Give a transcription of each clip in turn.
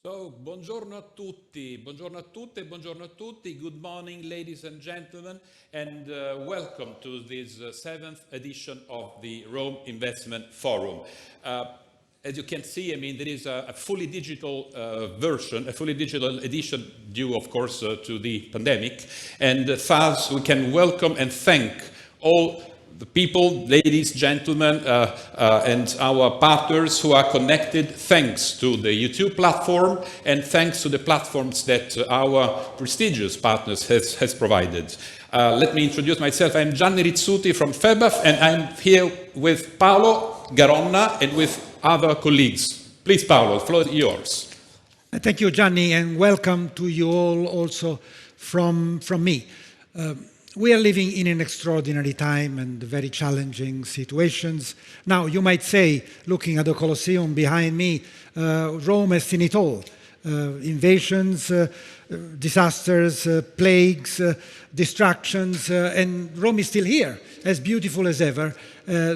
So, buongiorno a tutti, buongiorno a tutte, buongiorno a tutti. Good morning, ladies and gentlemen, and welcome to this seventh edition of the Rome Investment Forum. As you can see, there is a fully digital version, a fully digital edition due, of course, to the pandemic. And thus, we can welcome and thank all the people, ladies, gentlemen, and our partners who are connected thanks to the YouTube platform and thanks to the platforms that our prestigious partners has provided. Let me introduce myself. I'm Gianni Rizzuti from FeBAF, and I'm here with Paolo Garonna and with other colleagues. Please, Paolo, the floor is yours. Thank you, Gianni, and welcome to you all also from me. We are living in an extraordinary time and very challenging situations. Now, you might say, looking at the Colosseum behind me, Rome has seen it all. Invasions, disasters, plagues, distractions, and Rome is still here, as beautiful as ever.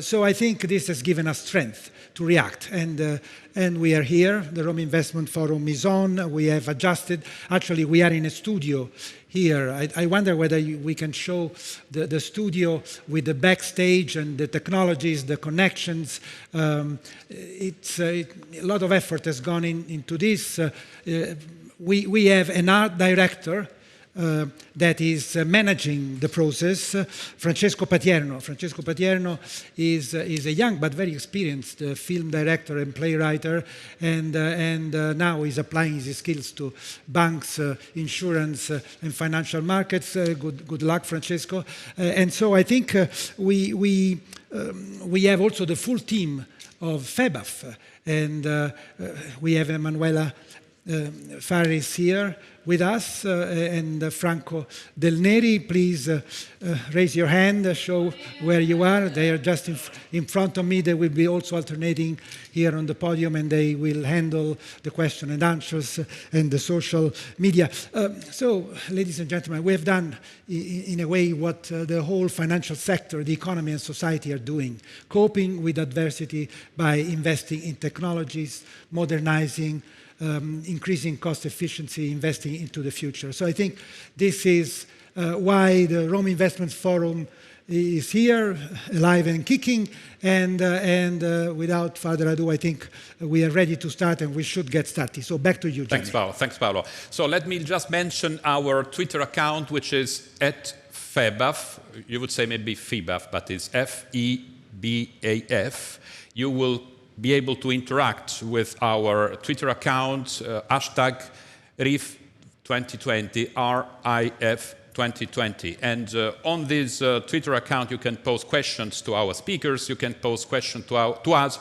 So I think this has given us strength to react. And we are here. The Rome Investment Forum is on. We have adjusted. Actually, we are in a studio here. I wonder whether we can show the studio with the backstage and the technologies, the connections. A lot of effort has gone into this. We have an art director that is managing the process, Francesco Patierno. Francesco Patierno is a young but very experienced film director and playwright, and now he's applying his skills to banks, insurance, and financial markets. Good luck, Francesco. And so I think we have also the full team of FeBAF, and we have Emanuela Faris here with us, and Franco Del Neri. Please raise your hand, show where you are. They are just in front of me. They will be also alternating here on the podium, and they will handle the question and answers and the social media. So, ladies and gentlemen, we have done in a way what the whole financial sector, the economy and society are doing, coping with adversity by investing in technologies, modernizing, increasing cost efficiency, investing into the future. So I think this is why the Rome Investment Forum is here, alive and kicking. And without further ado, I think we are ready to start, and we should get started. So back to you, Gianni. Thanks, Paolo. Thanks, Paolo. So let me just mention our Twitter account, which is @FeBAF. You would say maybe FeBAF, but it's FeBAF. You will be able to interact with our Twitter account, hashtag RIF2020, RIF2020. And on this Twitter account, you can pose questions to our speakers, you can pose questions to us,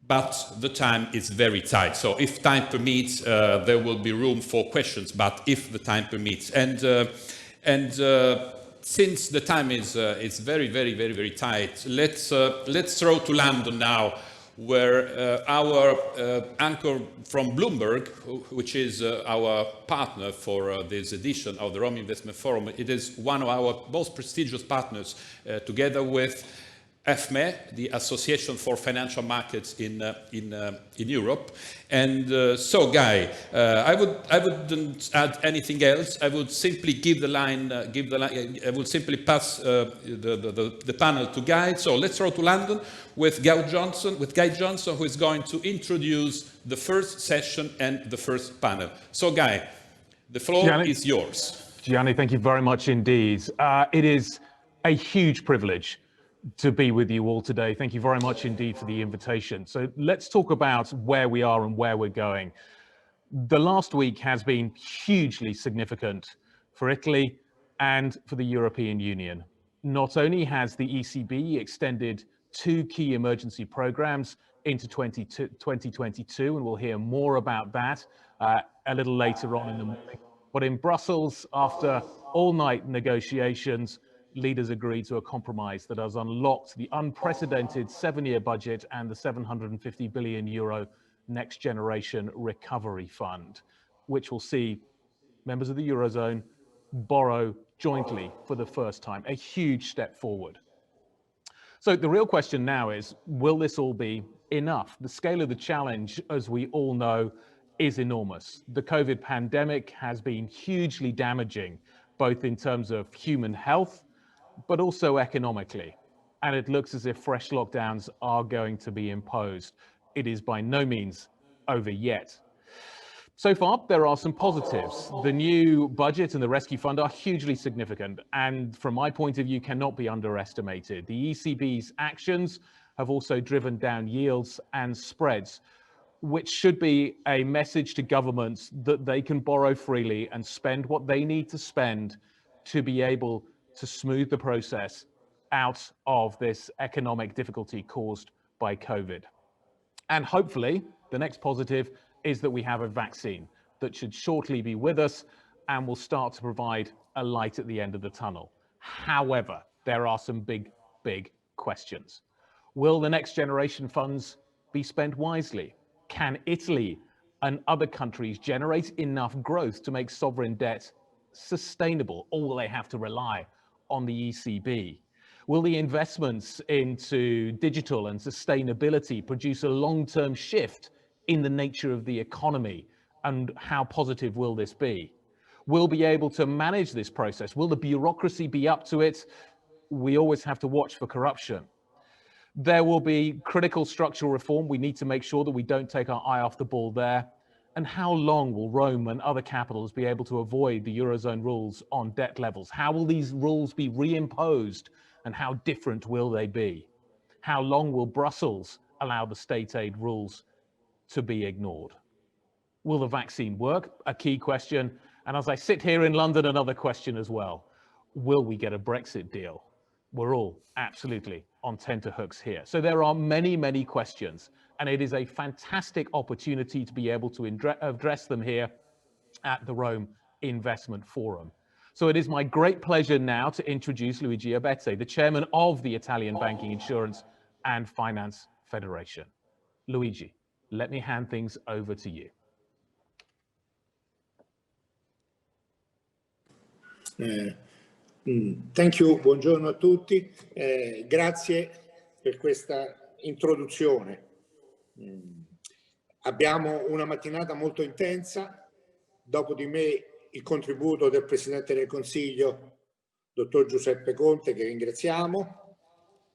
but the time is very tight. So if time permits, there will be room for questions, but if the time permits. And since the time is very, very, very, very tight, let's throw to London now, where our anchor from Bloomberg, which is our partner for this edition of the Rome Investment Forum, it is one of our most prestigious partners, together with SME, the Association for Financial Markets in Europe. And so, Guy, I wouldn't add anything else. I would simply give the line. I would simply pass the panel to Guy. So let's throw to London with Guy Johnson, who is going to introduce the first session and the first panel. So, Guy, the floor is yours. Gianni, thank you very much indeed. It is a huge privilege to be with you all today. Thank you very much indeed for the invitation. So let's talk about where we are and where we're going. The last week has been hugely significant for Italy and for the European Union. Not only has the ECB extended two key emergency programs into 2022, and we'll hear more about that a little later on in the morning, but in Brussels, after all-night negotiations, leaders agreed to a compromise that has unlocked the unprecedented 7-year budget and the 750 billion euro Next Generation Recovery Fund, which will see members of the Eurozone borrow jointly for the first time, a huge step forward. So the real question now is, will this all be enough? The scale of the challenge, as we all know, is enormous. The COVID pandemic has been hugely damaging, both in terms of human health, but also economically. And it looks as if fresh lockdowns are going to be imposed. It is by no means over yet. So far, there are some positives. The new budget and the rescue fund are hugely significant, and from my point of view, cannot be underestimated. The ECB's actions have also driven down yields and spreads, which should be a message to governments that they can borrow freely and spend what they need to spend to be able to smooth the process out of this economic difficulty caused by COVID. And hopefully, the next positive is that we have a vaccine that should shortly be with us and will start to provide a light at the end of the tunnel. However, there are some big questions. Will the next generation funds be spent wisely? Can Italy and other countries generate enough growth to make sovereign debt sustainable, or will they have to rely on the ECB? Will the investments into digital and sustainability produce a long-term shift in the nature of the economy, and how positive will this be? We'll be able to manage this process. Will the bureaucracy be up to it? We always have to watch for corruption. There will be critical structural reform. We need to make sure that we don't take our eye off the ball there. And how long will Rome and other capitals be able to avoid the Eurozone rules on debt levels? How will these rules be reimposed, and how different will they be? How long will Brussels allow the state aid rules to be ignored? Will the vaccine work? A key question. And as I sit here in London, another question as well. Will we get a Brexit deal? We're all absolutely on tenterhooks here. So there are many questions, and it is a fantastic opportunity to be able to address them here at the Rome Investment Forum. So it is my great pleasure now to introduce Luigi Abete, the chairman of the Italian Banking, Insurance and Finance Federation. Luigi, let me hand things over to you. Thank you, buongiorno a tutti, grazie per questa introduzione. Abbiamo una mattinata molto intensa, dopo di me il contributo del Presidente del Consiglio, dottor Giuseppe Conte, che ringraziamo,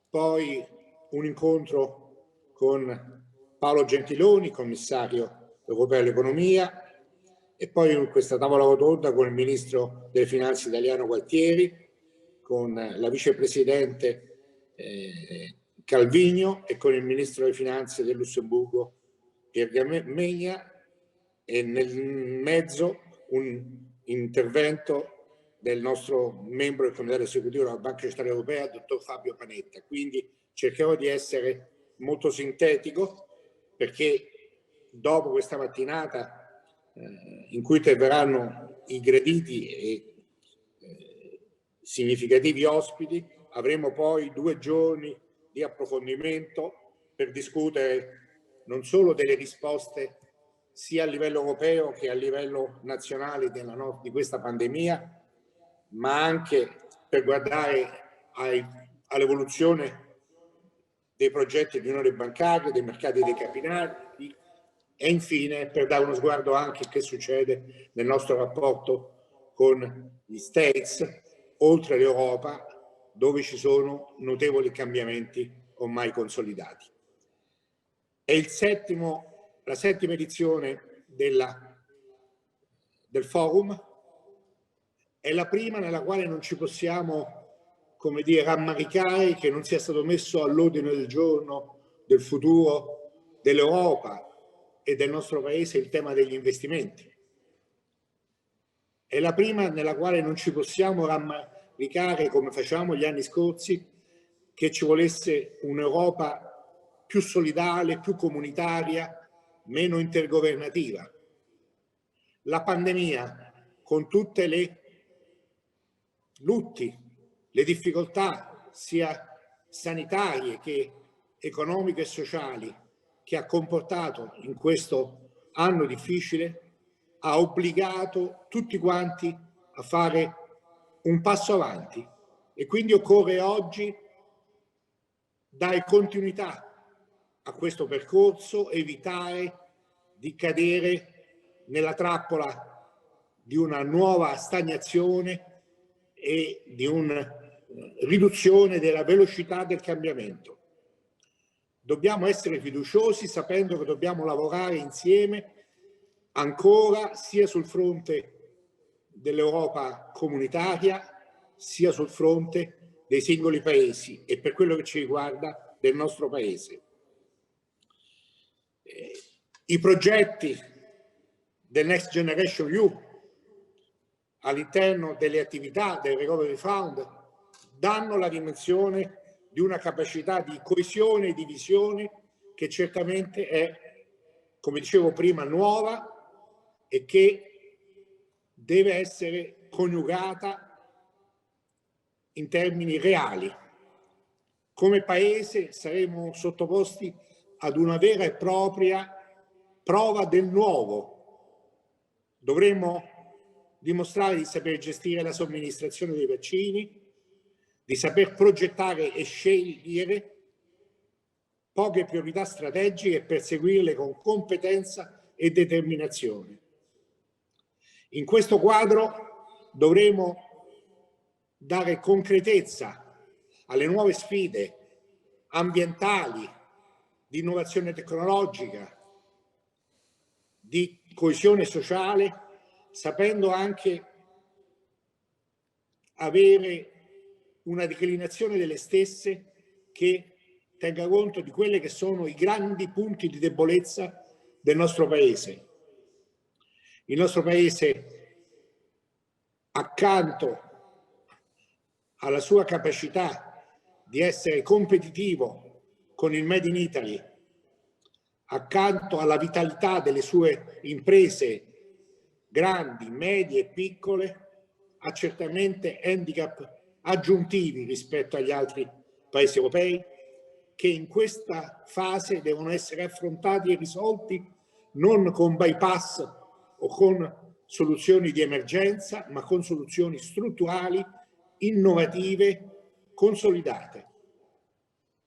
poi un incontro con Paolo Gentiloni, commissario europeo all'economia, e poi questa tavola rotonda con il ministro delle finanze italiano Gualtieri, con la vicepresidente Calvino e con il ministro delle finanze del Lussemburgo Pergamegna, e nel mezzo un intervento del nostro membro del comitato esecutivo della Banca Centrale Europea, dottor Fabio Panetta. Quindi cercherò di essere molto sintetico, perché dopo questa mattinata in cui interverranno i graditi e significativi ospiti, avremo poi 2 giorni di approfondimento per discutere non solo delle risposte sia a livello europeo che a livello nazionale di questa pandemia, ma anche per guardare all'evoluzione dei progetti di unione bancaria, dei mercati dei capitali, e infine per dare uno sguardo anche a che succede nel nostro rapporto con gli States, oltre l'Europa, dove ci sono notevoli cambiamenti ormai consolidati. È la settima edizione del forum, è la prima nella quale non ci possiamo, come dire, rammaricare che non sia stato messo all'ordine del giorno del futuro dell'Europa e del nostro paese il tema degli investimenti. È la prima nella quale non ci possiamo rammaricare, come facevamo gli anni scorsi, che ci volesse un'Europa più solidale, più comunitaria, meno intergovernativa. La pandemia, con tutte le lutti, le difficoltà sia sanitarie che economiche e sociali che ha comportato in questo anno difficile, ha obbligato tutti quanti a fare un passo avanti, e quindi occorre oggi dare continuità a questo percorso, evitare di cadere nella trappola di una nuova stagnazione e di una riduzione della velocità del cambiamento. Dobbiamo essere fiduciosi sapendo che dobbiamo lavorare insieme ancora sia sul fronte dell'Europa comunitaria sia sul fronte dei singoli paesi e per quello che ci riguarda del nostro paese. I progetti del Next Generation EU all'interno delle attività del Recovery Fund danno la dimensione di una capacità di coesione e di visione che certamente è, come dicevo prima, nuova e che deve essere coniugata in termini reali. Come Paese saremo sottoposti ad una vera e propria prova del nuovo. Dovremo dimostrare di saper gestire la somministrazione dei vaccini, di saper progettare e scegliere poche priorità strategiche e perseguirle con competenza e determinazione. In questo quadro dovremo dare concretezza alle nuove sfide ambientali, di innovazione tecnologica, di coesione sociale, sapendo anche avere una declinazione delle stesse che tenga conto di quelli che sono i grandi punti di debolezza del nostro Paese. Il nostro Paese, accanto alla sua capacità di essere competitivo con il Made in Italy, accanto alla vitalità delle sue imprese grandi, medie e piccole, ha certamente handicap aggiuntivi rispetto agli altri paesi europei che in questa fase devono essere affrontati e risolti non con bypass o con soluzioni di emergenza, ma con soluzioni strutturali, innovative, consolidate.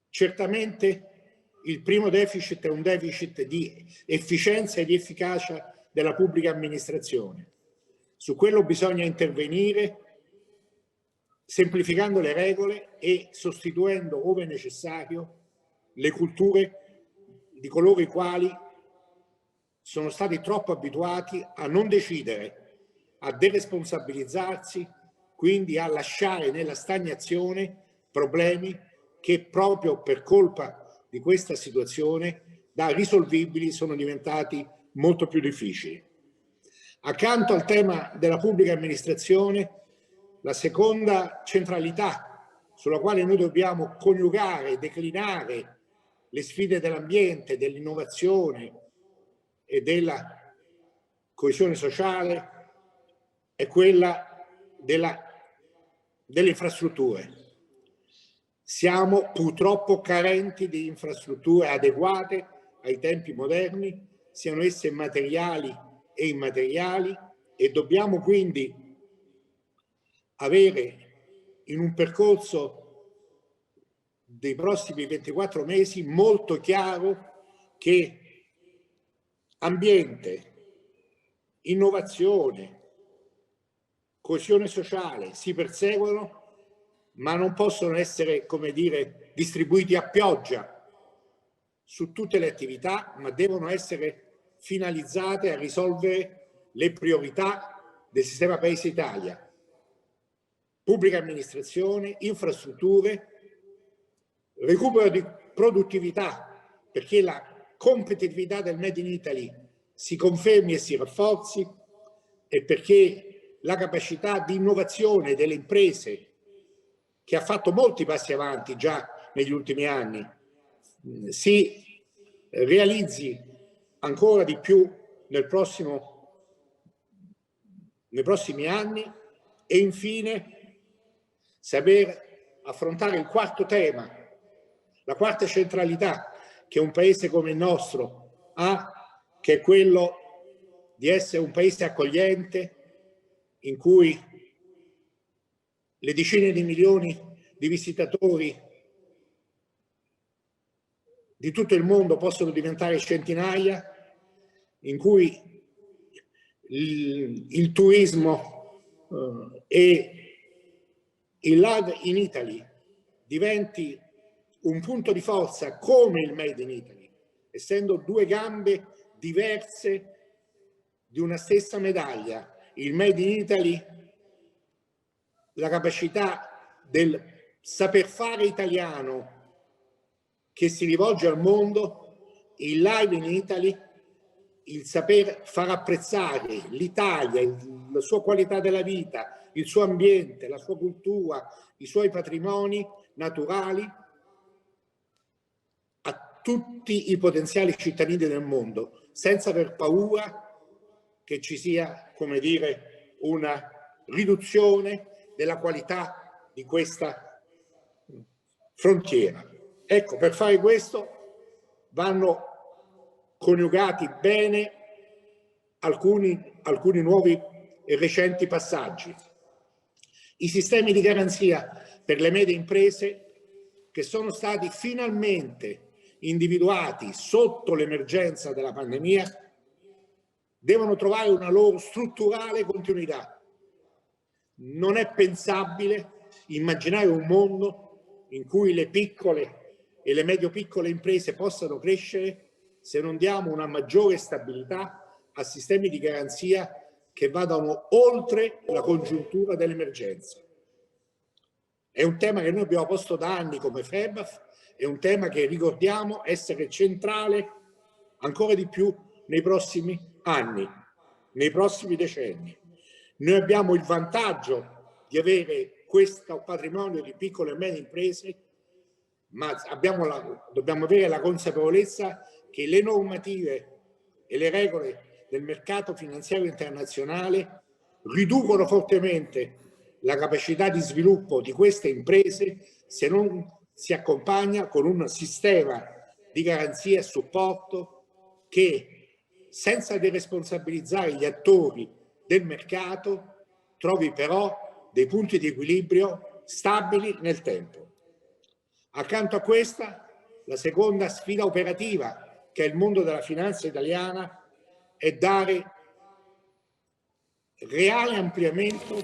Certamente il primo deficit è un deficit di efficienza e di efficacia della pubblica amministrazione. Su quello bisogna intervenire semplificando le regole e sostituendo, ove necessario, le culture di coloro i quali sono stati troppo abituati a non decidere, a deresponsabilizzarsi, quindi a lasciare nella stagnazione problemi che proprio per colpa di questa situazione da risolvibili sono diventati molto più difficili. Accanto al tema della pubblica amministrazione, la seconda centralità sulla quale noi dobbiamo coniugare e declinare le sfide dell'ambiente, dell'innovazione e della coesione sociale è quella delle infrastrutture. Siamo purtroppo carenti di infrastrutture adeguate ai tempi moderni, siano esse materiali e immateriali, e dobbiamo quindi avere in un percorso dei prossimi 24 mesi molto chiaro che ambiente, innovazione, coesione sociale si perseguono, ma non possono essere, come dire, distribuiti a pioggia su tutte le attività, ma devono essere finalizzate a risolvere le priorità del sistema Paese Italia. Pubblica amministrazione, infrastrutture, recupero di produttività, perché la competitività del Made in Italy si confermi e si rafforzi, e perché la capacità di innovazione delle imprese, che ha fatto molti passi avanti già negli ultimi anni, si realizzi ancora di più nei prossimi anni. E infine saper affrontare il quarto tema, la quarta centralità che un paese come il nostro ha, che è quello di essere un paese accogliente in cui le decine di milioni di visitatori di tutto il mondo possono diventare centinaia, in cui il turismo e il Live in Italy diventi un punto di forza come il Made in Italy, essendo due gambe diverse di una stessa medaglia. Il Made in Italy, la capacità del saper fare italiano che si rivolge al mondo, il Live in Italy, il saper far apprezzare l'Italia, la sua qualità della vita, il suo ambiente, la sua cultura, i suoi patrimoni naturali a tutti i potenziali cittadini del mondo, senza aver paura che ci sia, come dire, una riduzione della qualità di questa frontiera. Ecco, per fare questo vanno coniugati bene alcuni nuovi e recenti passaggi. I sistemi di garanzia per le medie imprese che sono stati finalmente individuati sotto l'emergenza della pandemia devono trovare una loro strutturale continuità. Non è pensabile immaginare un mondo in cui le piccole e le medio-piccole imprese possano crescere se non diamo una maggiore stabilità a sistemi di garanzia che vadano oltre la congiuntura dell'emergenza. È un tema che noi abbiamo posto da anni come FeBAF, è un tema che ricordiamo essere centrale ancora di più nei prossimi anni, nei prossimi decenni. Noi abbiamo il vantaggio di avere questo patrimonio di piccole e medie imprese, ma dobbiamo avere la consapevolezza che le normative e le regole del mercato finanziario internazionale riducono fortemente la capacità di sviluppo di queste imprese se non si accompagna con un sistema di garanzia e supporto che, senza deresponsabilizzare gli attori del mercato, trovi però dei punti di equilibrio stabili nel tempo. Accanto a questa, la seconda sfida operativa che è il mondo della finanza italiana è dare reale ampliamento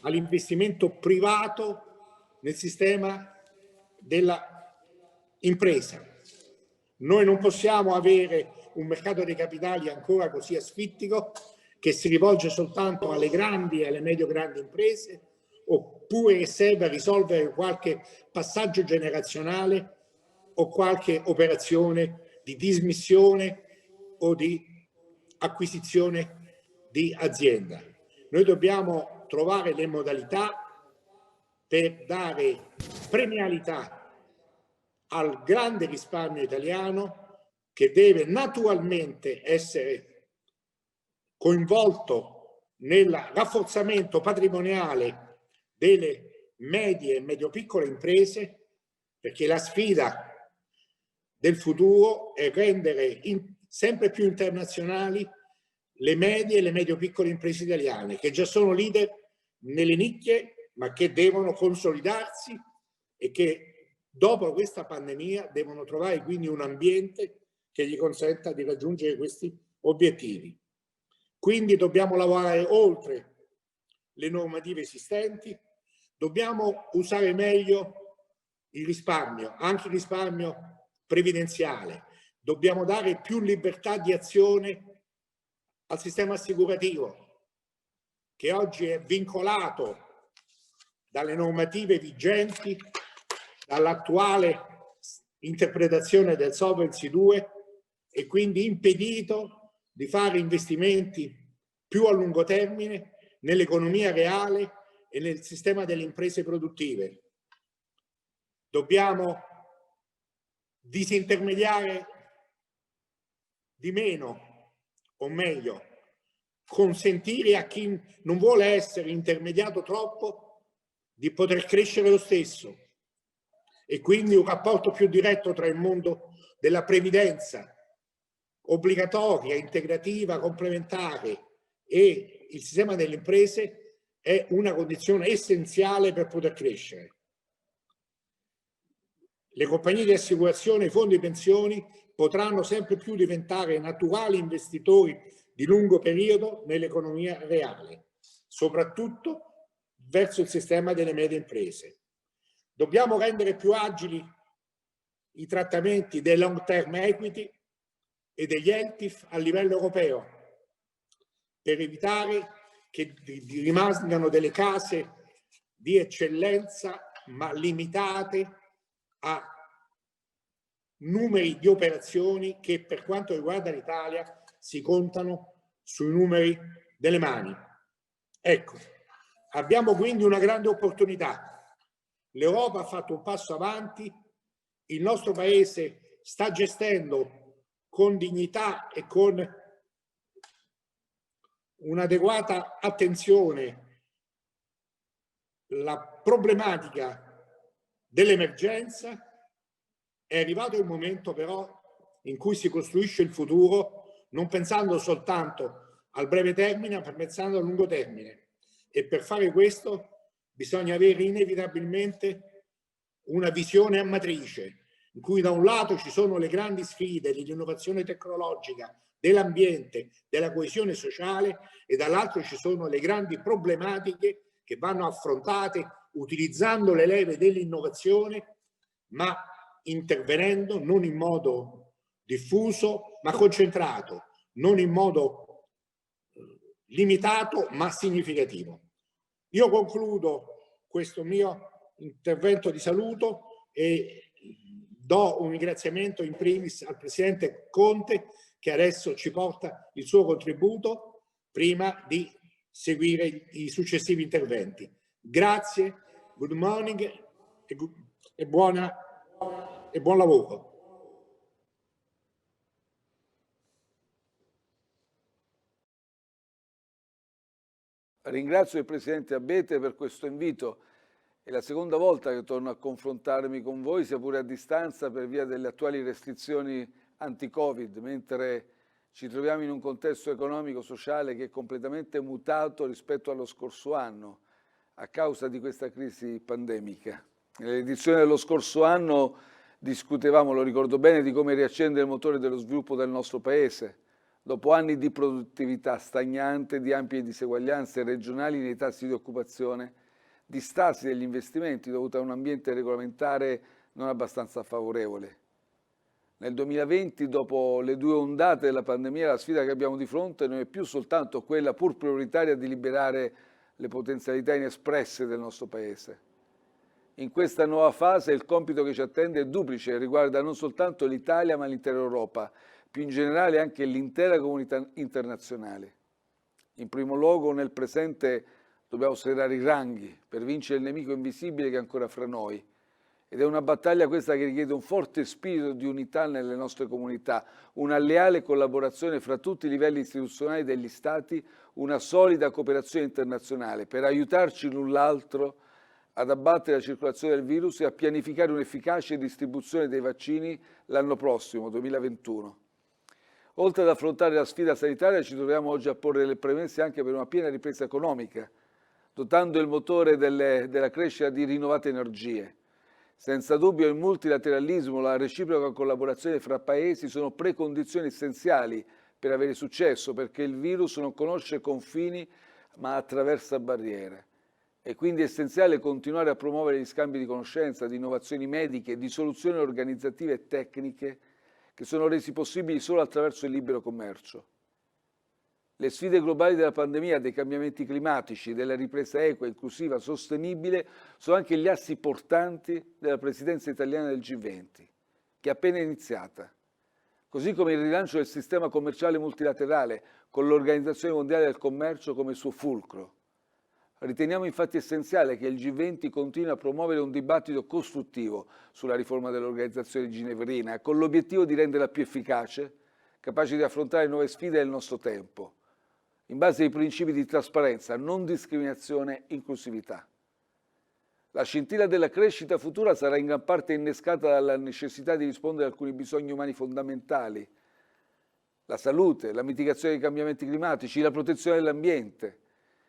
all'investimento privato nel sistema della impresa. Noi non possiamo avere un mercato dei capitali ancora così asfittico che si rivolge soltanto alle grandi e alle medio-grandi imprese, oppure che serve a risolvere qualche passaggio generazionale o qualche operazione di dismissione o di acquisizione di azienda. Noi dobbiamo trovare le modalità per dare premialità al grande risparmio italiano, che deve naturalmente essere coinvolto nel rafforzamento patrimoniale delle medie e medio-piccole imprese, perché la sfida del futuro è rendere sempre più internazionali le medie e le medio-piccole imprese italiane, che già sono leader nelle nicchie, ma che devono consolidarsi e che dopo questa pandemia devono trovare quindi un ambiente che gli consenta di raggiungere questi obiettivi. Quindi dobbiamo lavorare oltre le normative esistenti, dobbiamo usare meglio il risparmio, anche il risparmio previdenziale, dobbiamo dare più libertà di azione al sistema assicurativo, che oggi è vincolato dalle normative vigenti, dall'attuale interpretazione del Solvency 2 e quindi impedito di fare investimenti più a lungo termine nell'economia reale e nel sistema delle imprese produttive. Dobbiamo disintermediare di meno, o meglio, consentire a chi non vuole essere intermediato troppo di poter crescere lo stesso, e quindi un rapporto più diretto tra il mondo della previdenza obbligatoria, integrativa, complementare e il sistema delle imprese è una condizione essenziale per poter crescere. Le compagnie di assicurazione e i fondi pensioni potranno sempre più diventare naturali investitori di lungo periodo nell'economia reale, soprattutto verso il sistema delle medie imprese. Dobbiamo rendere più agili i trattamenti dei long term equity e degli LTIF a livello europeo per evitare che rimangano delle case di eccellenza ma limitate a numeri di operazioni che per quanto riguarda l'Italia si contano sui numeri delle mani. Ecco, abbiamo quindi una grande opportunità. L'Europa ha fatto un passo avanti, il nostro Paese sta gestendo con dignità e con un'adeguata attenzione la problematica dell'emergenza. È arrivato il momento però in cui si costruisce il futuro non pensando soltanto al breve termine, ma pensando a lungo termine. E per fare questo bisogna avere inevitabilmente una visione a matrice, in cui da un lato ci sono le grandi sfide dell'innovazione tecnologica, dell'ambiente, della coesione sociale, e dall'altro ci sono le grandi problematiche che vanno affrontate utilizzando le leve dell'innovazione, ma intervenendo non in modo diffuso, ma concentrato, non in modo limitato, ma significativo. Io concludo questo mio intervento di saluto e do un ringraziamento in primis al Presidente Conte, che adesso ci porta il suo contributo prima di seguire i successivi interventi. Grazie, good morning e buon lavoro. Ringrazio il Presidente Abete per questo invito. È la seconda volta che torno a confrontarmi con voi, sia pure a distanza per via delle attuali restrizioni anti-Covid, mentre ci troviamo in un contesto economico-sociale che è completamente mutato rispetto allo scorso anno a causa di questa crisi pandemica. Nell'edizione dello scorso anno discutevamo, lo ricordo bene, di come riaccendere il motore dello sviluppo del nostro Paese. Dopo anni di produttività stagnante, di ampie diseguaglianze regionali nei tassi di occupazione, di stasi degli investimenti dovuta a un ambiente regolamentare non abbastanza favorevole. Nel 2020, dopo le due ondate della pandemia, la sfida che abbiamo di fronte non è più soltanto quella pur prioritaria di liberare le potenzialità inespresse del nostro Paese. In questa nuova fase il compito che ci attende è duplice e riguarda non soltanto l'Italia ma l'intera Europa, più in generale anche l'intera comunità internazionale. In primo luogo, nel presente dobbiamo serrare i ranghi per vincere il nemico invisibile che è ancora fra noi. Ed è una battaglia questa che richiede un forte spirito di unità nelle nostre comunità, una leale collaborazione fra tutti i livelli istituzionali degli Stati, una solida cooperazione internazionale per aiutarci l'un l'altro ad abbattere la circolazione del virus e a pianificare un'efficace distribuzione dei vaccini l'anno prossimo, 2021. Oltre ad affrontare la sfida sanitaria, ci troviamo oggi a porre le premesse anche per una piena ripresa economica, dotando il motore della crescita di rinnovate energie. Senza dubbio il multilateralismo, la reciproca collaborazione fra paesi sono precondizioni essenziali per avere successo, perché il virus non conosce confini ma attraversa barriere. È quindi essenziale continuare a promuovere gli scambi di conoscenza, di innovazioni mediche, di soluzioni organizzative e tecniche che sono resi possibili solo attraverso il libero commercio. Le sfide globali della pandemia, dei cambiamenti climatici, della ripresa equa, inclusiva, sostenibile sono anche gli assi portanti della presidenza italiana del G20, che è appena iniziata. Così come il rilancio del sistema commerciale multilaterale, con l'Organizzazione Mondiale del Commercio come suo fulcro. Riteniamo infatti essenziale che il G20 continui a promuovere un dibattito costruttivo sulla riforma dell'organizzazione ginevrina, con l'obiettivo di renderla più efficace, capace di affrontare nuove sfide del nostro tempo, in base ai principi di trasparenza, non discriminazione, inclusività. La scintilla della crescita futura sarà in gran parte innescata dalla necessità di rispondere a alcuni bisogni umani fondamentali: la salute, la mitigazione dei cambiamenti climatici, la protezione dell'ambiente,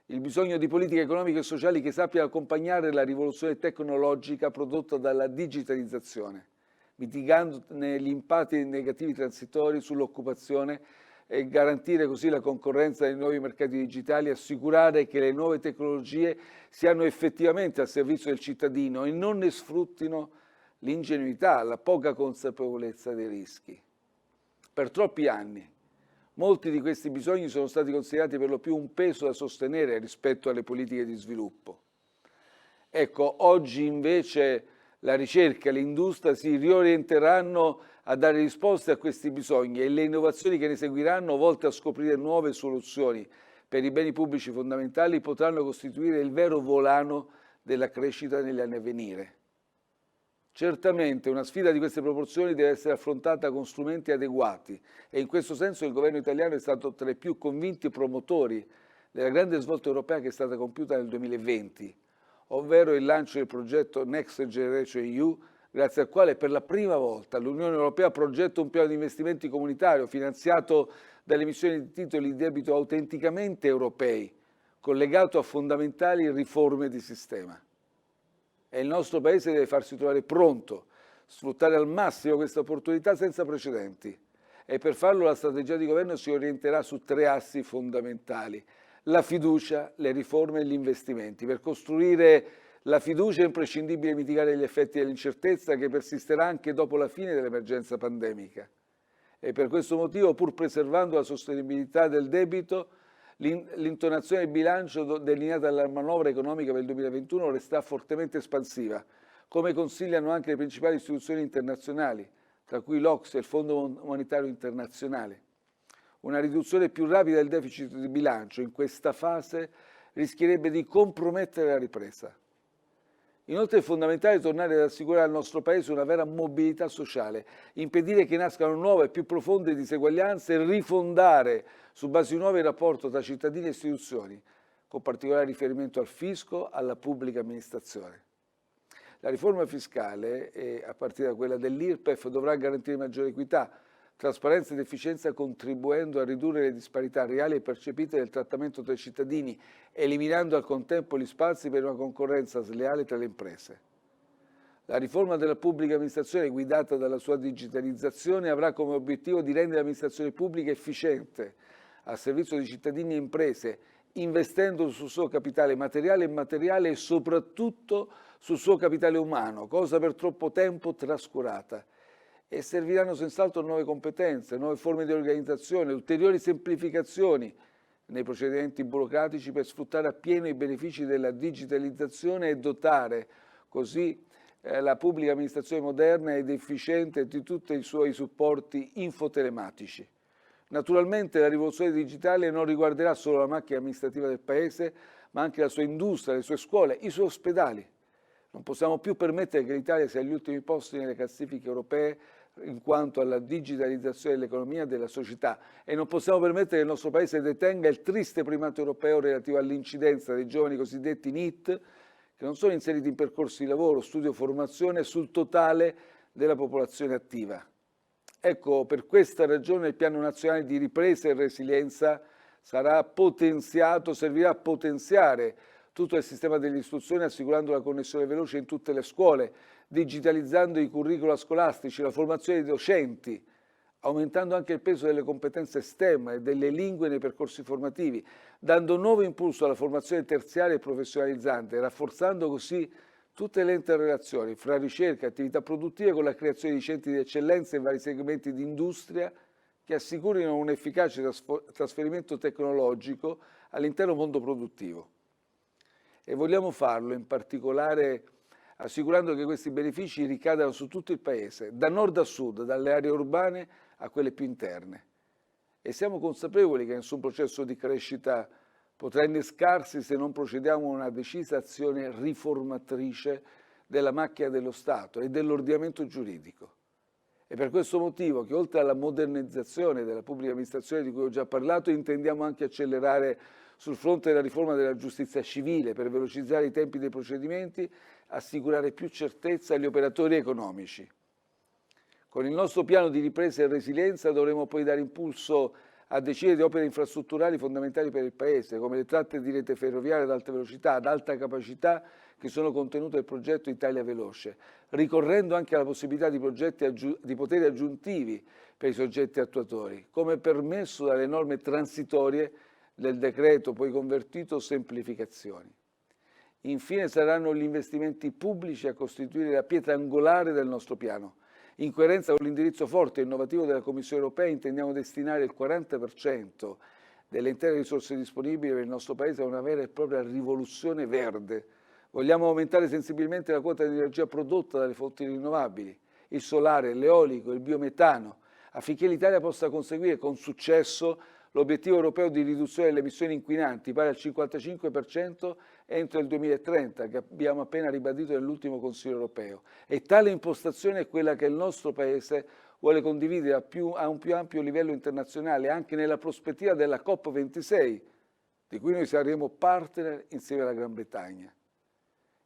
il bisogno di politiche economiche e sociali che sappiano accompagnare la rivoluzione tecnologica prodotta dalla digitalizzazione, mitigandone gli impatti negativi transitori sull'occupazione e garantire così la concorrenza nei nuovi mercati digitali, assicurare che le nuove tecnologie siano effettivamente al servizio del cittadino e non ne sfruttino l'ingenuità, la poca consapevolezza dei rischi. Per troppi anni molti di questi bisogni sono stati considerati per lo più un peso da sostenere rispetto alle politiche di sviluppo. Ecco, oggi invece la ricerca e l'industria si riorienteranno a dare risposte a questi bisogni e le innovazioni che ne seguiranno, volte a scoprire nuove soluzioni per i beni pubblici fondamentali, potranno costituire il vero volano della crescita negli anni a venire. Certamente una sfida di queste proporzioni deve essere affrontata con strumenti adeguati e in questo senso il governo italiano è stato tra i più convinti promotori della grande svolta europea che è stata compiuta nel 2020, ovvero il lancio del progetto Next Generation EU, grazie al quale per la prima volta l'Unione Europea progetta un piano di investimenti comunitario finanziato dalle emissioni di titoli di debito autenticamente europei, collegato a fondamentali riforme di sistema. E il nostro Paese deve farsi trovare pronto, sfruttare al massimo questa opportunità senza precedenti. E per farlo la strategia di governo si orienterà su 3 assi fondamentali: la fiducia, le riforme e gli investimenti. Per costruire la fiducia è imprescindibile mitigare gli effetti dell'incertezza che persisterà anche dopo la fine dell'emergenza pandemica. E per questo motivo, pur preservando la sostenibilità del debito, l'intonazione del bilancio delineata dalla manovra economica per il 2021 resterà fortemente espansiva, come consigliano anche le principali istituzioni internazionali, tra cui l'OCSE e il Fondo Monetario Internazionale. Una riduzione più rapida del deficit di bilancio in questa fase rischierebbe di compromettere la ripresa. Inoltre è fondamentale tornare ad assicurare al nostro Paese una vera mobilità sociale, impedire che nascano nuove e più profonde diseguaglianze e rifondare su basi nuove il rapporto tra cittadini e istituzioni, con particolare riferimento al fisco, alla pubblica amministrazione. La riforma fiscale, a partire da quella dell'IRPEF, dovrà garantire maggiore equità, trasparenza ed efficienza, contribuendo a ridurre le disparità reali e percepite del trattamento tra i cittadini, eliminando al contempo gli spazi per una concorrenza sleale tra le imprese. La riforma della pubblica amministrazione, guidata dalla sua digitalizzazione, avrà come obiettivo di rendere l'amministrazione pubblica efficiente, al servizio di cittadini e imprese, investendo sul suo capitale materiale e immateriale e soprattutto sul suo capitale umano, cosa per troppo tempo trascurata. E serviranno senz'altro nuove competenze, nuove forme di organizzazione, ulteriori semplificazioni nei procedimenti burocratici per sfruttare appieno i benefici della digitalizzazione e dotare così la pubblica amministrazione moderna ed efficiente di tutti i suoi supporti infotelematici. Naturalmente la rivoluzione digitale non riguarderà solo la macchina amministrativa del Paese, ma anche la sua industria, le sue scuole, i suoi ospedali. Non possiamo più permettere che l'Italia sia agli ultimi posti nelle classifiche europee in quanto alla digitalizzazione dell'economia e della società e non possiamo permettere che il nostro Paese detenga il triste primato europeo relativo all'incidenza dei giovani cosiddetti NEET che non sono inseriti in percorsi di lavoro, studio, formazione sul totale della popolazione attiva. Ecco, per questa ragione il Piano Nazionale di Ripresa e Resilienza sarà potenziato, servirà a potenziare tutto il sistema dell'istruzione assicurando la connessione veloce in tutte le scuole, digitalizzando i curricula scolastici, la formazione dei docenti, aumentando anche il peso delle competenze STEM e delle lingue nei percorsi formativi, dando nuovo impulso alla formazione terziaria e professionalizzante, rafforzando così tutte le interrelazioni fra ricerca e attività produttive con la creazione di centri di eccellenza in vari segmenti di industria che assicurino un efficace trasferimento tecnologico all'intero mondo produttivo. E vogliamo farlo in particolare assicurando che questi benefici ricadano su tutto il Paese, da nord a sud, dalle aree urbane a quelle più interne. E siamo consapevoli che nessun processo di crescita potrà innescarsi se non procediamo a una decisa azione riformatrice della macchina dello Stato e dell'ordinamento giuridico. È per questo motivo che oltre alla modernizzazione della pubblica amministrazione di cui ho già parlato, intendiamo anche accelerare sul fronte della riforma della giustizia civile per velocizzare i tempi dei procedimenti, assicurare più certezza agli operatori economici. Con il nostro piano di ripresa e resilienza dovremo poi dare impulso a decine di opere infrastrutturali fondamentali per il Paese, come le tratte di rete ferroviaria ad alta velocità, ad alta capacità, che sono contenute nel progetto Italia Veloce, ricorrendo anche alla possibilità di progetti di poteri aggiuntivi per i soggetti attuatori, come permesso dalle norme transitorie del decreto poi convertito semplificazioni. Infine saranno gli investimenti pubblici a costituire la pietra angolare del nostro piano. In coerenza con l'indirizzo forte e innovativo della Commissione europea, intendiamo destinare il 40% delle intere risorse disponibili per il nostro Paese a una vera e propria rivoluzione verde. Vogliamo aumentare sensibilmente la quota di energia prodotta dalle fonti rinnovabili, il solare, l'eolico, il biometano, affinché l'Italia possa conseguire con successo l'obiettivo europeo di riduzione delle emissioni inquinanti pari al 55% entro il 2030, che abbiamo appena ribadito nell'ultimo Consiglio europeo. E tale impostazione è quella che il nostro Paese vuole condividere a un più ampio livello internazionale, anche nella prospettiva della COP26, di cui noi saremo partner insieme alla Gran Bretagna.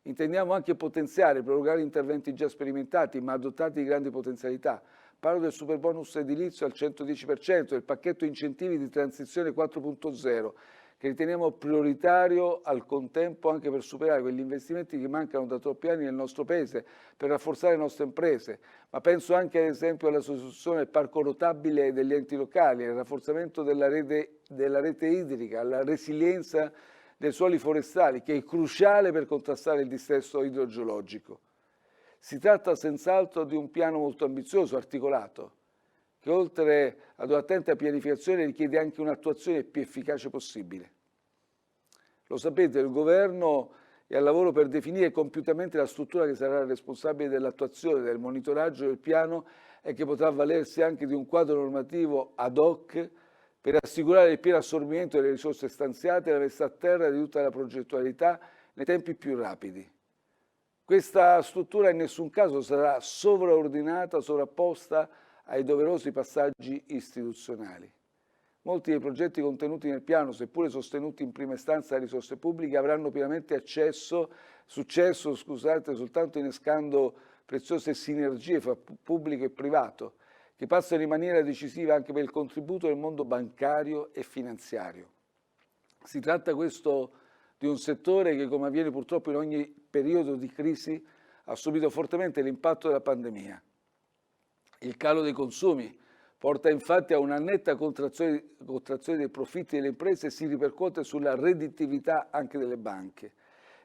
Intendiamo anche potenziare e prorogare interventi già sperimentati, ma dotati di grandi potenzialità. Parlo del superbonus edilizio al 110%, del pacchetto incentivi di transizione 4.0, che riteniamo prioritario al contempo anche per superare quegli investimenti che mancano da troppi anni nel nostro Paese, per rafforzare le nostre imprese. Ma penso anche ad esempio alla sostituzione del parco rotabile degli enti locali, al rafforzamento della rete idrica, alla resilienza dei suoli forestali, che è cruciale per contrastare il dissesto idrogeologico. Si tratta senz'altro di un piano molto ambizioso, articolato, che oltre ad un'attenta pianificazione richiede anche un'attuazione più efficace possibile. Lo sapete, il Governo è al lavoro per definire compiutamente la struttura che sarà responsabile dell'attuazione, del monitoraggio del piano e che potrà avvalersi anche di un quadro normativo ad hoc per assicurare il pieno assorbimento delle risorse stanziate e la messa a terra di tutta la progettualità nei tempi più rapidi. Questa struttura in nessun caso sarà sovraordinata, sovrapposta ai doverosi passaggi istituzionali. Molti dei progetti contenuti nel piano, seppure sostenuti in prima istanza da risorse pubbliche, avranno pienamente successo soltanto innescando preziose sinergie fra pubblico e privato, che passano in maniera decisiva anche per il contributo del mondo bancario e finanziario. Si tratta questo di un settore che, come avviene purtroppo in ogni periodo di crisi, ha subito fortemente l'impatto della pandemia. Il calo dei consumi porta infatti a una netta contrazione dei profitti delle imprese e si ripercuote sulla redditività anche delle banche.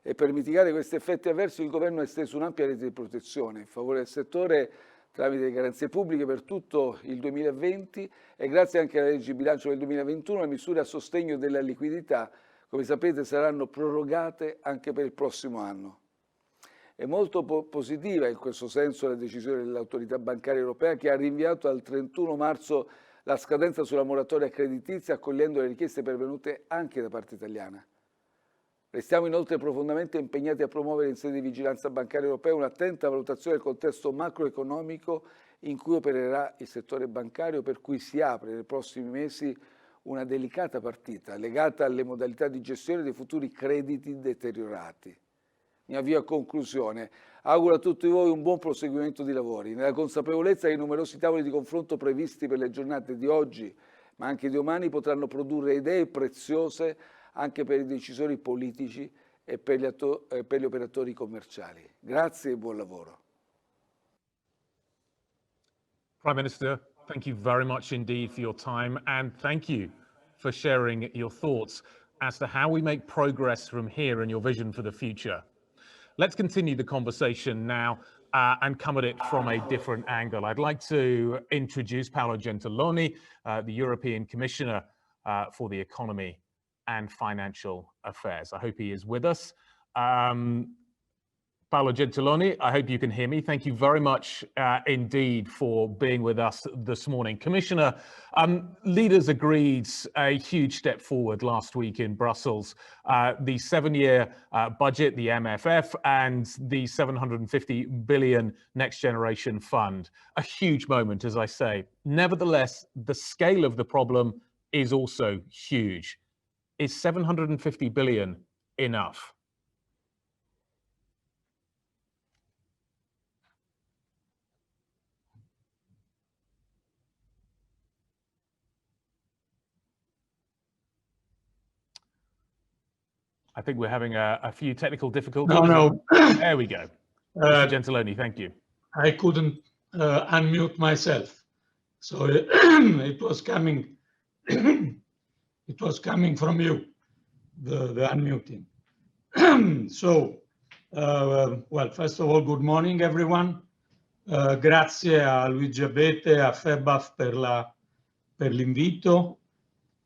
E per mitigare questi effetti avversi il Governo ha esteso un'ampia rete di protezione in favore del settore tramite le garanzie pubbliche per tutto il 2020 e grazie anche alla legge di bilancio del 2021 le misure a sostegno della liquidità, come sapete, saranno prorogate anche per il prossimo anno. È molto positiva in questo senso la decisione dell'autorità bancaria europea che ha rinviato al 31 marzo la scadenza sulla moratoria creditizia, accogliendo le richieste pervenute anche da parte italiana. Restiamo inoltre profondamente impegnati a promuovere in sede di vigilanza bancaria europea un'attenta valutazione del contesto macroeconomico in cui opererà il settore bancario, per cui si apre nei prossimi mesi una delicata partita legata alle modalità di gestione dei futuri crediti deteriorati. Mi avvio a conclusione. Auguro a tutti voi un buon proseguimento di lavori, nella consapevolezza che i numerosi tavoli di confronto previsti per le giornate di oggi, ma anche di domani, potranno produrre idee preziose anche per i decisori politici e per gli operatori commerciali. Grazie e buon lavoro. Prime Minister, thank you very much indeed for your time, and thank you for sharing your thoughts as to how we make progress from here and your vision for the future. Let's continue the conversation now and come at it from a different angle. I'd like to introduce Paolo Gentiloni, the European Commissioner for the Economy and Financial Affairs. I hope he is with us. Paolo Gentiloni, I hope you can hear me. Thank you very much indeed for being with us this morning. Commissioner, leaders agreed a huge step forward last week in Brussels. The 7-year budget, the MFF, and the 750 billion Next Generation Fund. A huge moment, as I say. Nevertheless, the scale of the problem is also huge. Is 750 billion enough? I think we're having a few technical difficulties. No. There we go. Mr. Gentiloni, thank you. I couldn't unmute myself. So it was coming, it was coming from you, the unmuting. So, well, first of all, good morning, everyone. Grazie a Luigi Abete, a FeBAF per l'invito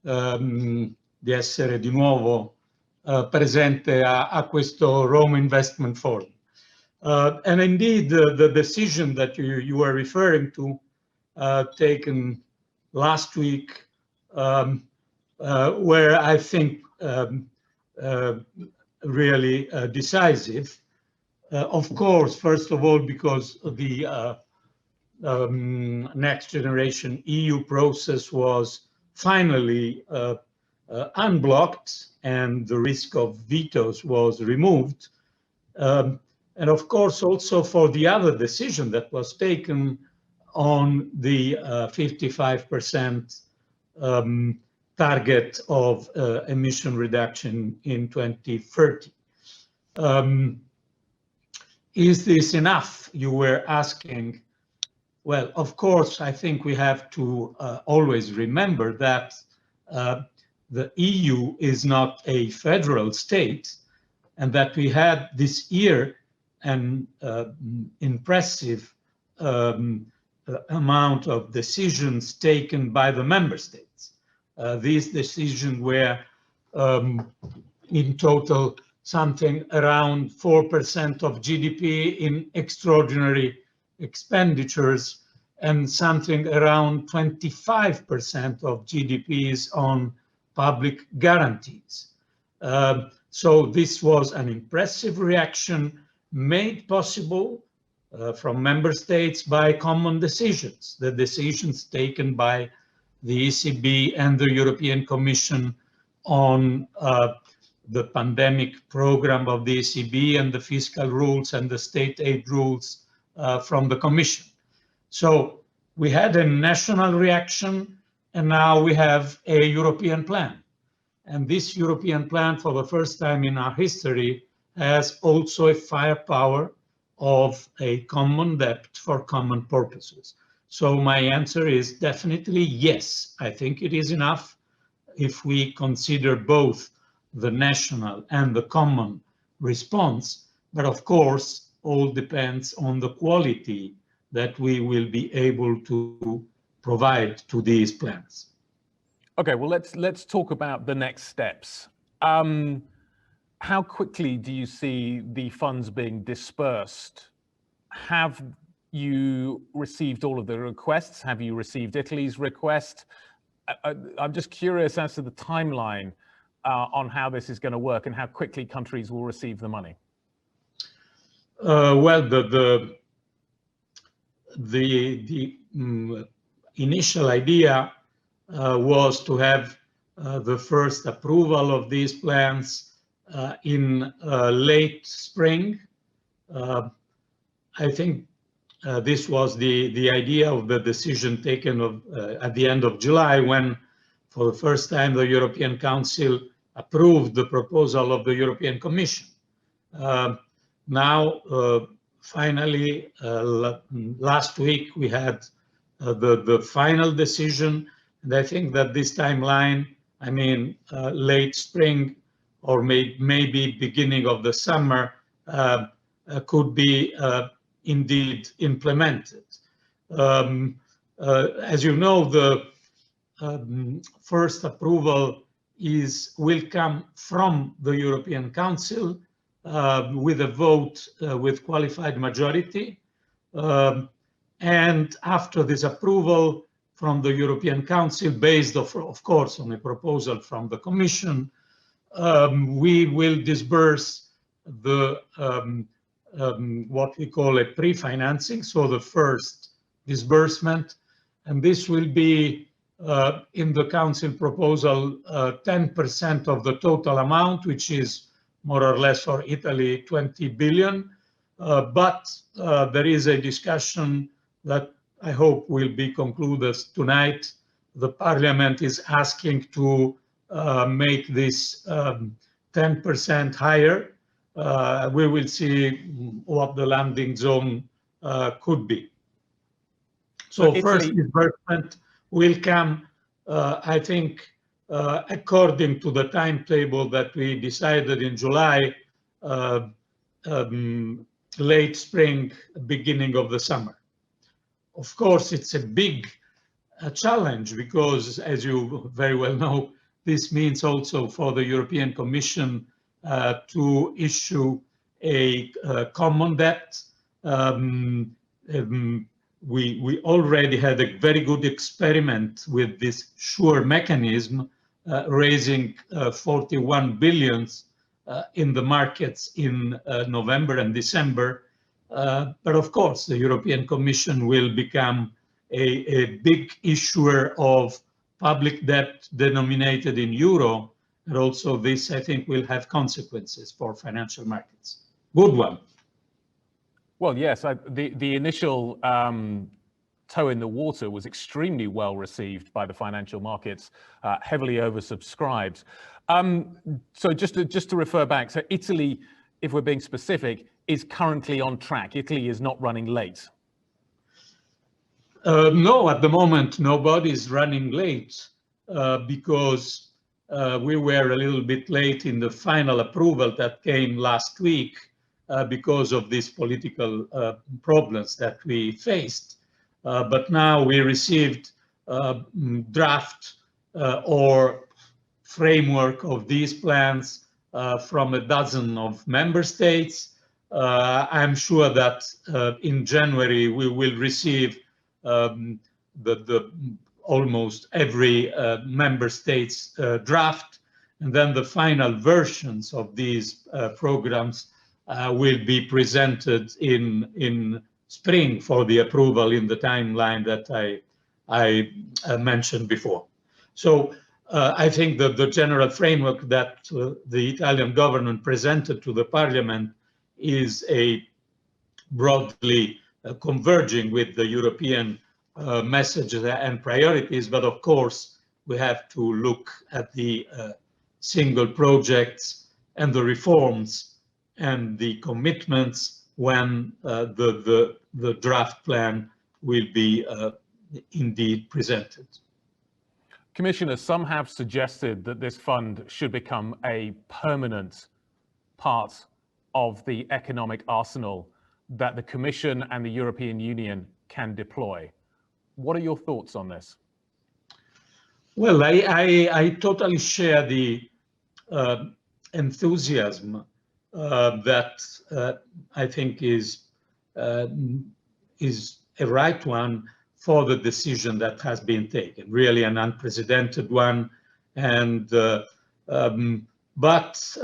di essere di nuovo presente a questo Rome Investment Forum. And indeed, the decision that you were referring to, taken last week, were, I think, really decisive. Of course, first of all, because the next generation EU process was finally unblocked and the risk of vetoes was removed. And of course, also for the other decision that was taken on the 55% target of emission reduction in 2030. Is this enough? You were asking. Well, of course, I think we have to always remember that the EU is not a federal state, and that we had this year an impressive amount of decisions taken by the member states. These decisions were in total something around 4% of GDP in extraordinary expenditures and something around 25% of GDPs on public guarantees. So this was an impressive reaction made possible from member states by common decisions, the decisions taken by the ECB and the European Commission on the pandemic program of the ECB and the fiscal rules and the state aid rules from the Commission. So we had a national reaction, and now we have a European plan. And this European plan, for the first time in our history, has also a firepower of a common debt for common purposes. So my answer is definitely yes. I think it is enough if we consider both the national and the common response. But of course, all depends on the quality that we will be able to provide to these plans. Okay, well, let's talk about the next steps. How quickly do you see the funds being dispersed? Have you received all of the requests? Have you received Italy's request? I'm just curious as to the timeline on how this is going to work and how quickly countries will receive the money. Well, the initial idea was to have the first approval of these plans in late spring. I think this was the idea of the decision taken at the end of July, when for the first time the European Council approved the proposal of the European Commission. Now, finally, last week we had the final decision, and I think that this timeline, I mean, late spring or maybe beginning of the summer, could be indeed implemented. As you know, the first approval will come from the European Council with a vote with qualified majority. And after this approval from the European Council, based of course on a proposal from the Commission, we will disburse the what we call a pre-financing, so the first disbursement, and this will be in the Council proposal 10% of the total amount, which is more or less for Italy 20 billion. But there is a discussion that I hope will be concluded tonight. The Parliament is asking to make this 10% higher. We will see what the landing zone could be. So first disbursement development will come, I think, according to the timetable that we decided in July, late spring, beginning of the summer. Of course, it's a big challenge because, as you very well know, this means also for the European Commission to issue a common debt. We already had a very good experiment with this SURE mechanism, raising 41 billion in the markets in November and December. But of course, the European Commission will become a big issuer of public debt denominated in euro. And also this, I think, will have consequences for financial markets. Good one. Well, yes, the initial toe in the water was extremely well received by the financial markets, heavily oversubscribed. So just to refer back, so Italy, if we're being specific, is currently on track. Italy is not running late. No, at the moment, nobody's running late because we were a little bit late in the final approval that came last week because of these political problems that we faced. But now we received draft or framework of these plans from a dozen of member states. I'm sure that in January we will receive almost every member state's draft, and then the final versions of these programs will be presented in spring for the approval in the timeline that I mentioned before. So I think that the general framework that the Italian government presented to the parliament is a broadly converging with the European messages and priorities, but of course we have to look at the single projects and the reforms and the commitments when the draft plan will be indeed presented. Commissioner, some have suggested that this fund should become a permanent part of the economic arsenal that the Commission and the European Union can deploy. What are your thoughts on this? Well, I totally share the enthusiasm that I think is a right one for the decision that has been taken. Really an unprecedented one, and but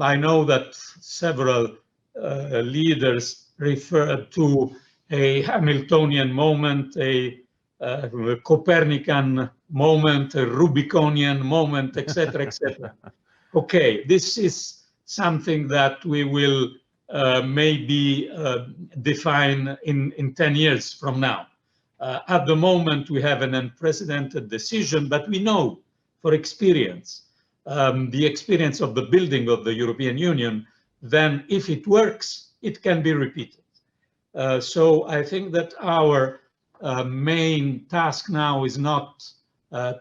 I know that several leaders referred to a Hamiltonian moment, a Copernican moment, a Rubiconian moment, etc., etc. Okay, this is something that we will maybe define in 10 years from now. At the moment, we have an unprecedented decision, but we know for experience, the experience of the building of the European Union, then if it works, it can be repeated. So I think that our main task now is not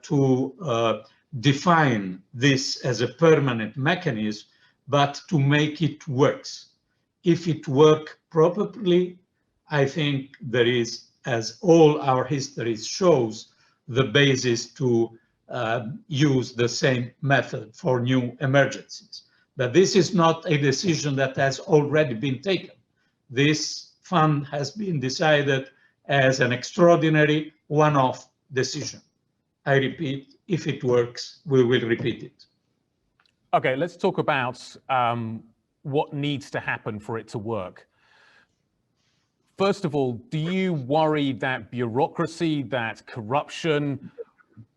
to define this as a permanent mechanism, but to make it work. If it works properly, I think there is, as all our history shows, the basis to use the same method for new emergencies. But this is not a decision that has already been taken. This fund has been decided as an extraordinary one-off decision. I repeat, if it works, we will repeat it. Okay, let's talk about what needs to happen for it to work. First of all, do you worry that bureaucracy, that corruption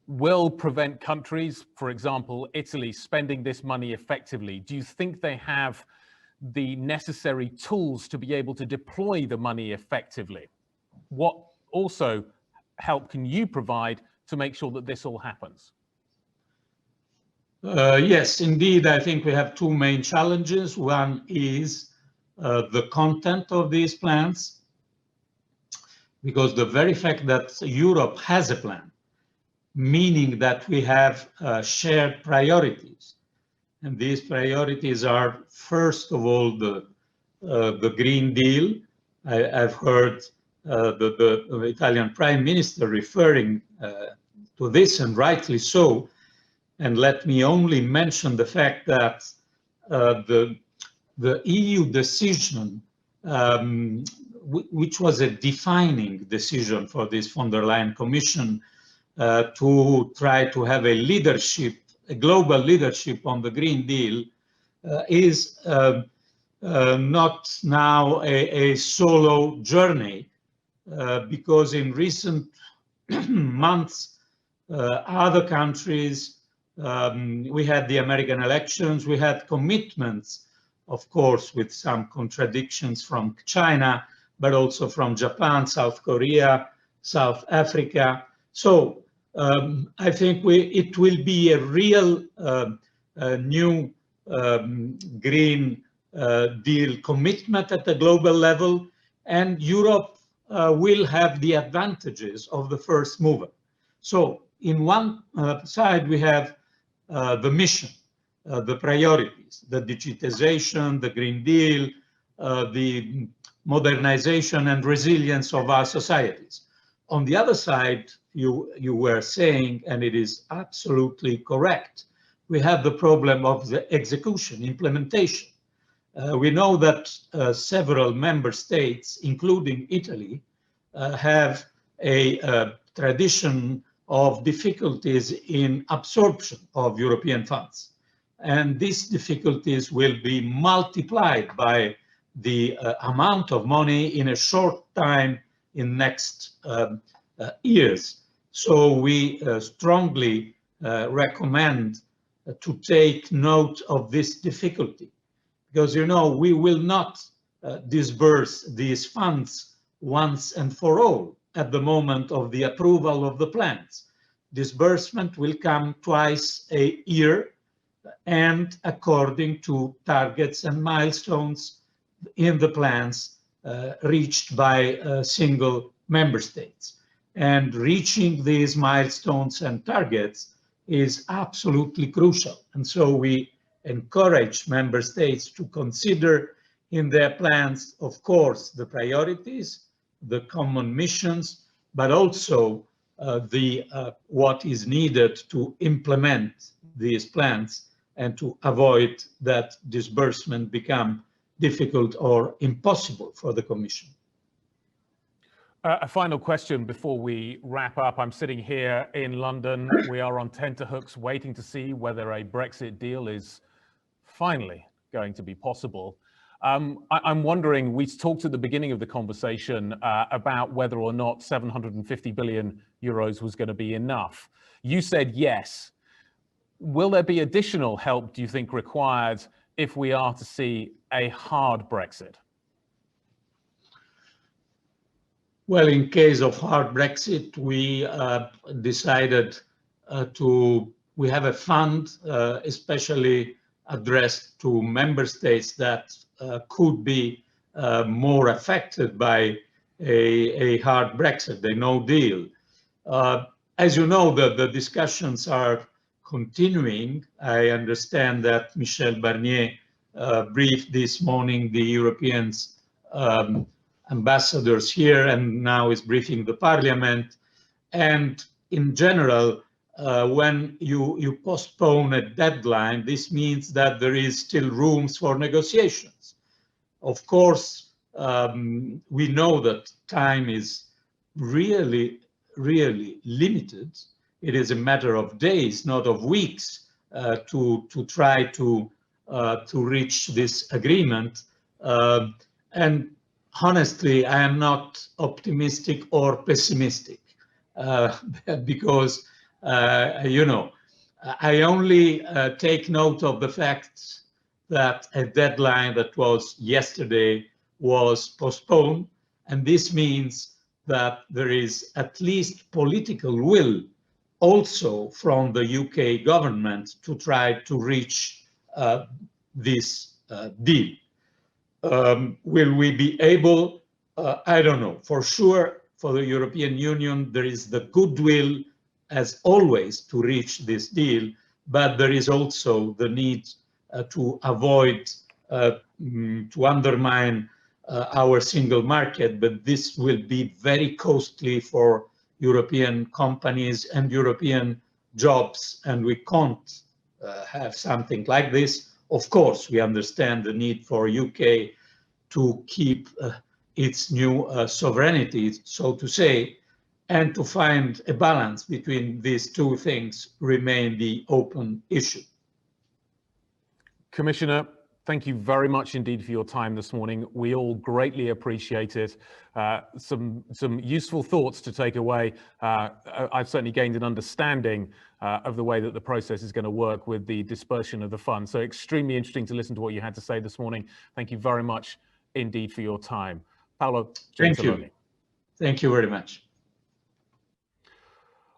will prevent countries, for example, Italy, spending this money effectively? Do you think they have the necessary tools to be able to deploy the money effectively? What also help can you provide to make sure that this all happens? Yes, indeed, I think we have two main challenges. One is the content of these plans. because the very fact that Europe has a plan, meaning that we have shared priorities, and these priorities are, first of all, the Green Deal. I've heard the Italian Prime Minister referring to this, and rightly so. And let me only mention the fact that the EU decision, which was a defining decision for this von der Leyen Commission, to try to have a leadership, a global leadership on the Green Deal, is not now a solo journey, because in recent months, other countries, we had the American elections, we had commitments, of course, with some contradictions from China, but also from Japan, South Korea, South Africa. So I think it will be a real new Green Deal commitment at the global level, and Europe will have the advantages of the first mover. So in one side, we have the mission, the priorities, the digitization, the Green Deal, the modernization and resilience of our societies. On the other side, you were saying, and it is absolutely correct, we have the problem of the execution, implementation. We know that several member states, including Italy, have a tradition of difficulties in absorption of European funds. And these difficulties will be multiplied by the amount of money in a short time in next years. So we strongly recommend to take note of this difficulty, because, you know, we will not disburse these funds once and for all at the moment of the approval of the plans. Disbursement will come twice a year and according to targets and milestones in the plans reached by single member states. And reaching these milestones and targets is absolutely crucial. And so we encourage member states to consider in their plans, of course, the priorities, the common missions, but also what is needed to implement these plans and to avoid that disbursement become difficult or impossible for the Commission. A final question before we wrap up. I'm sitting here in London. We are on tenterhooks waiting to see whether a Brexit deal is finally going to be possible. I'm wondering, we talked at the beginning of the conversation about whether or not 750 billion euros was going to be enough. You said yes. Will there be additional help, do you think, required if we are to see a hard Brexit? Well, in case of hard Brexit, we decided we have a fund especially addressed to member states that could be more affected by a hard Brexit, a no deal. As you know, the discussions are continuing. I understand that Michel Barnier briefed this morning the Europeans ambassadors here, and now is briefing the parliament. And in general, when you postpone a deadline, this means that there is still room for negotiations. Of course, we know that time is really, really limited. It is a matter of days, not of weeks, to try to reach this agreement. And honestly, I am not optimistic or pessimistic because, you know, I only take note of the fact that a deadline that was yesterday was postponed. And this means that there is at least political will also from the UK government to try to reach this deal. Will we be able? I don't know. For sure, for the European Union. There is the goodwill, as always, to reach this deal, but there is also the need to avoid, to undermine our single market, but this will be very costly for European companies and European jobs, and we can't have something like this. Of course, we understand the need for UK to keep its new sovereignty, so to say, and to find a balance between these two things remain the open issue. Commissioner, thank you very much indeed for your time this morning. We all greatly appreciate it. Some useful thoughts to take away. I've certainly gained an understanding of the way that the process is going to work with the dispersion of the funds. So extremely interesting to listen to what you had to say this morning. Thank you very much indeed for your time. Paolo, thank you. Thank you very much.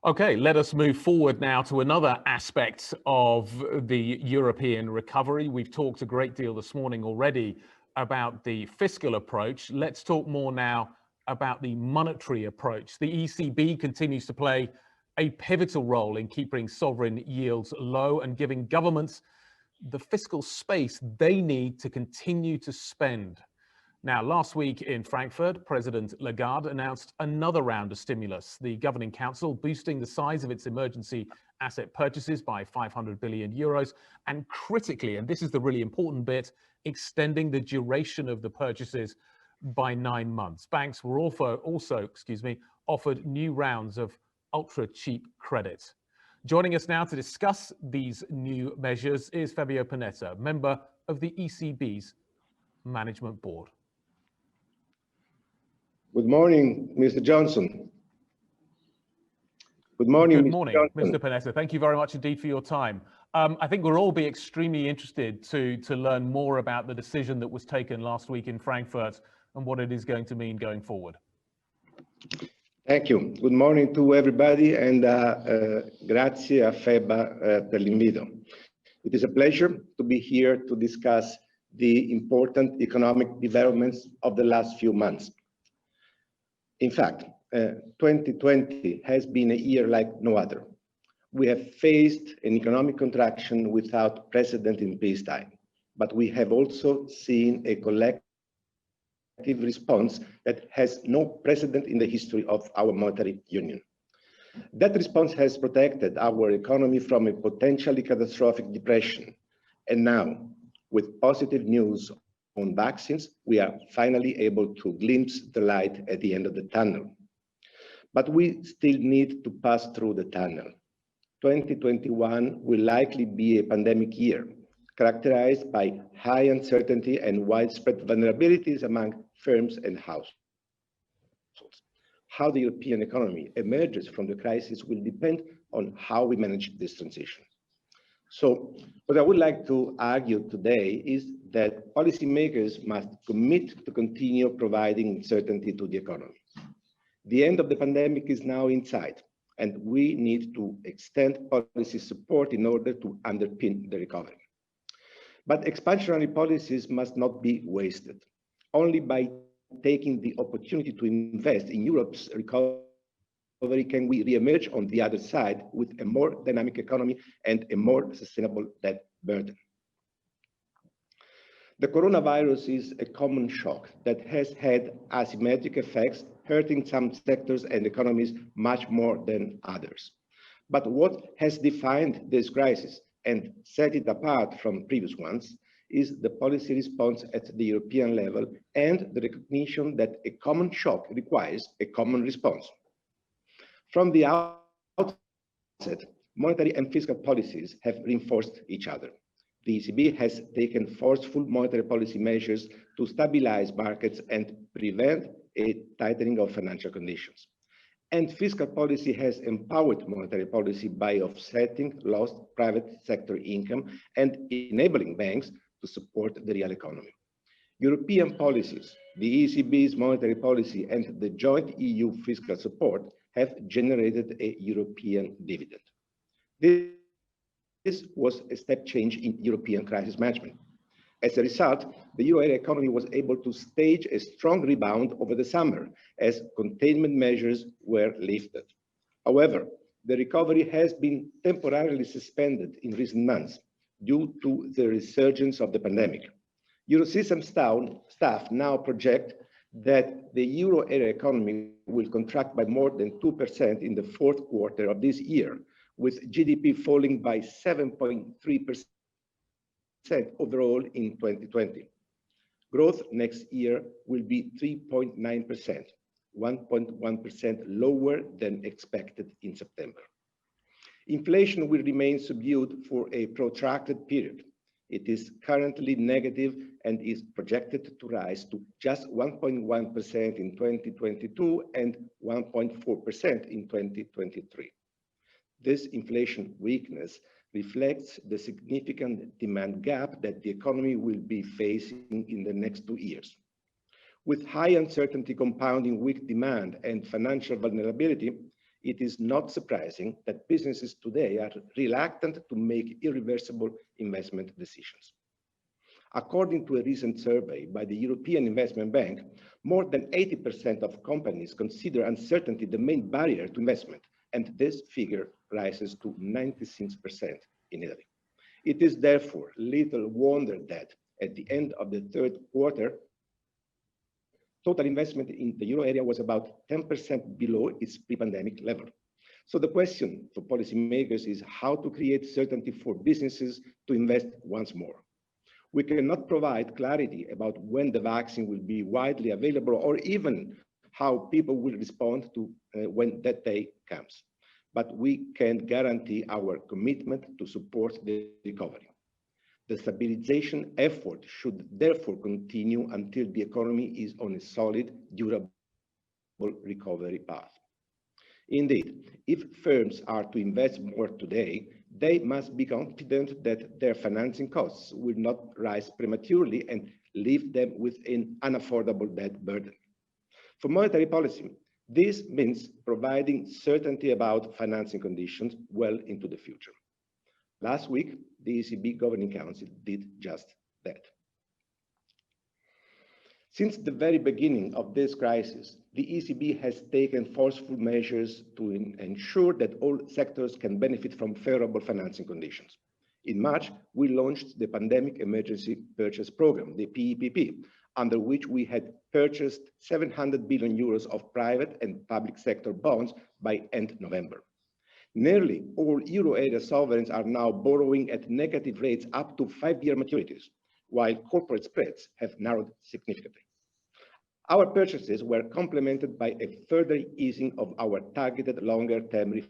Okay, let us move forward now to another aspect of the European recovery. We've talked a great deal this morning already about the fiscal approach. Let's talk more now about the monetary approach. The ECB continues to play a pivotal role in keeping sovereign yields low and giving governments the fiscal space they need to continue to spend. Now, last week in Frankfurt, President Lagarde announced another round of stimulus, the Governing Council boosting the size of its emergency asset purchases by 500 billion euros, and critically, and this is the really important bit, extending the duration of the purchases by 9 months. Banks were also offered new rounds of ultra-cheap credit. Joining us now to discuss these new measures is Fabio Panetta, member of the ECB's Management Board. Good morning, Mr. Johnson. Good morning, Good morning, Mr. Panetta. Thank you very much indeed for your time. I think we'll all be extremely interested to learn more about the decision that was taken last week in Frankfurt and what it is going to mean going forward. Thank you. Good morning to everybody, and grazie a FeBAF per l'invito. It is a pleasure to be here to discuss the important economic developments of the last few months. In fact, 2020 has been a year like no other. We have faced an economic contraction without precedent in peacetime, but we have also seen a collective response that has no precedent in the history of our monetary union. That response has protected our economy from a potentially catastrophic depression. And now, with positive news on vaccines, we are finally able to glimpse the light at the end of the tunnel. But we still need to pass through the tunnel. 2021 will likely be a pandemic year, characterized by high uncertainty and widespread vulnerabilities among firms and households. How the European economy emerges from the crisis will depend on how we manage this transition. So what I would like to argue today is that policymakers must commit to continue providing certainty to the economy. The end of the pandemic is now in sight, and we need to extend policy support in order to underpin the recovery. But expansionary policies must not be wasted. Only by taking the opportunity to invest in Europe's recovery can we re-emerge on the other side with a more dynamic economy and a more sustainable debt burden. The coronavirus is a common shock that has had asymmetric effects, hurting some sectors and economies much more than others. But what has defined this crisis and set it apart from previous ones is the policy response at the European level and the recognition that a common shock requires a common response. From the outset, monetary and fiscal policies have reinforced each other. The ECB has taken forceful monetary policy measures to stabilize markets and prevent a tightening of financial conditions. And fiscal policy has empowered monetary policy by offsetting lost private sector income and enabling banks to support the real economy. European policies, the ECB's monetary policy, and the joint EU fiscal support have generated a European dividend. This was a step change in European crisis management. As a result, the euro area economy was able to stage a strong rebound over the summer as containment measures were lifted. However, the recovery has been temporarily suspended in recent months due to the resurgence of the pandemic. Eurosystem staff now project that the euro area economy will contract by more than 2% in the fourth quarter of this year, with GDP falling by 7.3% overall in 2020. Growth next year will be 3.9%, 1.1% lower than expected in September. Inflation will remain subdued for a protracted period. It is currently negative and is projected to rise to just 1.1% in 2022 and 1.4% in 2023. This inflation weakness reflects the significant demand gap that the economy will be facing in the next 2 years. With high uncertainty compounding weak demand and financial vulnerability, it is not surprising that businesses today are reluctant to make irreversible investment decisions. According to a recent survey by the European Investment Bank, more than 80% of companies consider uncertainty the main barrier to investment, and this figure rises to 96% in Italy. It is therefore little wonder that at the end of the third quarter, total investment in the euro area was about 10% below its pre-pandemic level. So the question for policymakers is how to create certainty for businesses to invest once more. We cannot provide clarity about when the vaccine will be widely available or even how people will respond to when that day comes. But we can guarantee our commitment to support the recovery. The stabilization effort should therefore continue until the economy is on a solid, durable recovery path. Indeed, if firms are to invest more today, they must be confident that their financing costs will not rise prematurely and leave them with an unaffordable debt burden. For monetary policy, this means providing certainty about financing conditions well into the future. Last week, the ECB Governing Council did just that. Since the very beginning of this crisis, the ECB has taken forceful measures to ensure that all sectors can benefit from favorable financing conditions. In March, we launched the Pandemic Emergency Purchase Programme, the PEPP, under which we had purchased 700 billion euros of private and public sector bonds by end November. Nearly all euro area sovereigns are now borrowing at negative rates up to 5-year maturities, while corporate spreads have narrowed significantly. Our purchases were complemented by a further easing of our targeted longer-term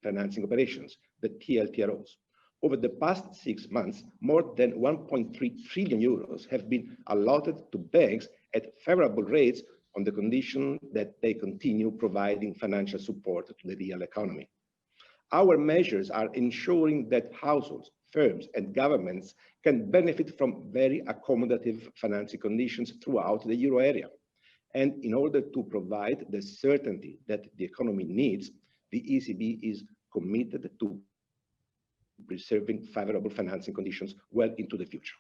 financing operations, the TLTROs. Over the past 6 months, more than 1.3 trillion euros have been allotted to banks at favorable rates on the condition that they continue providing financial support to the real economy. Our measures are ensuring that households, firms, and governments can benefit from very accommodative financing conditions throughout the euro area. And in order to provide the certainty that the economy needs, the ECB is committed to preserving favorable financing conditions well into the future.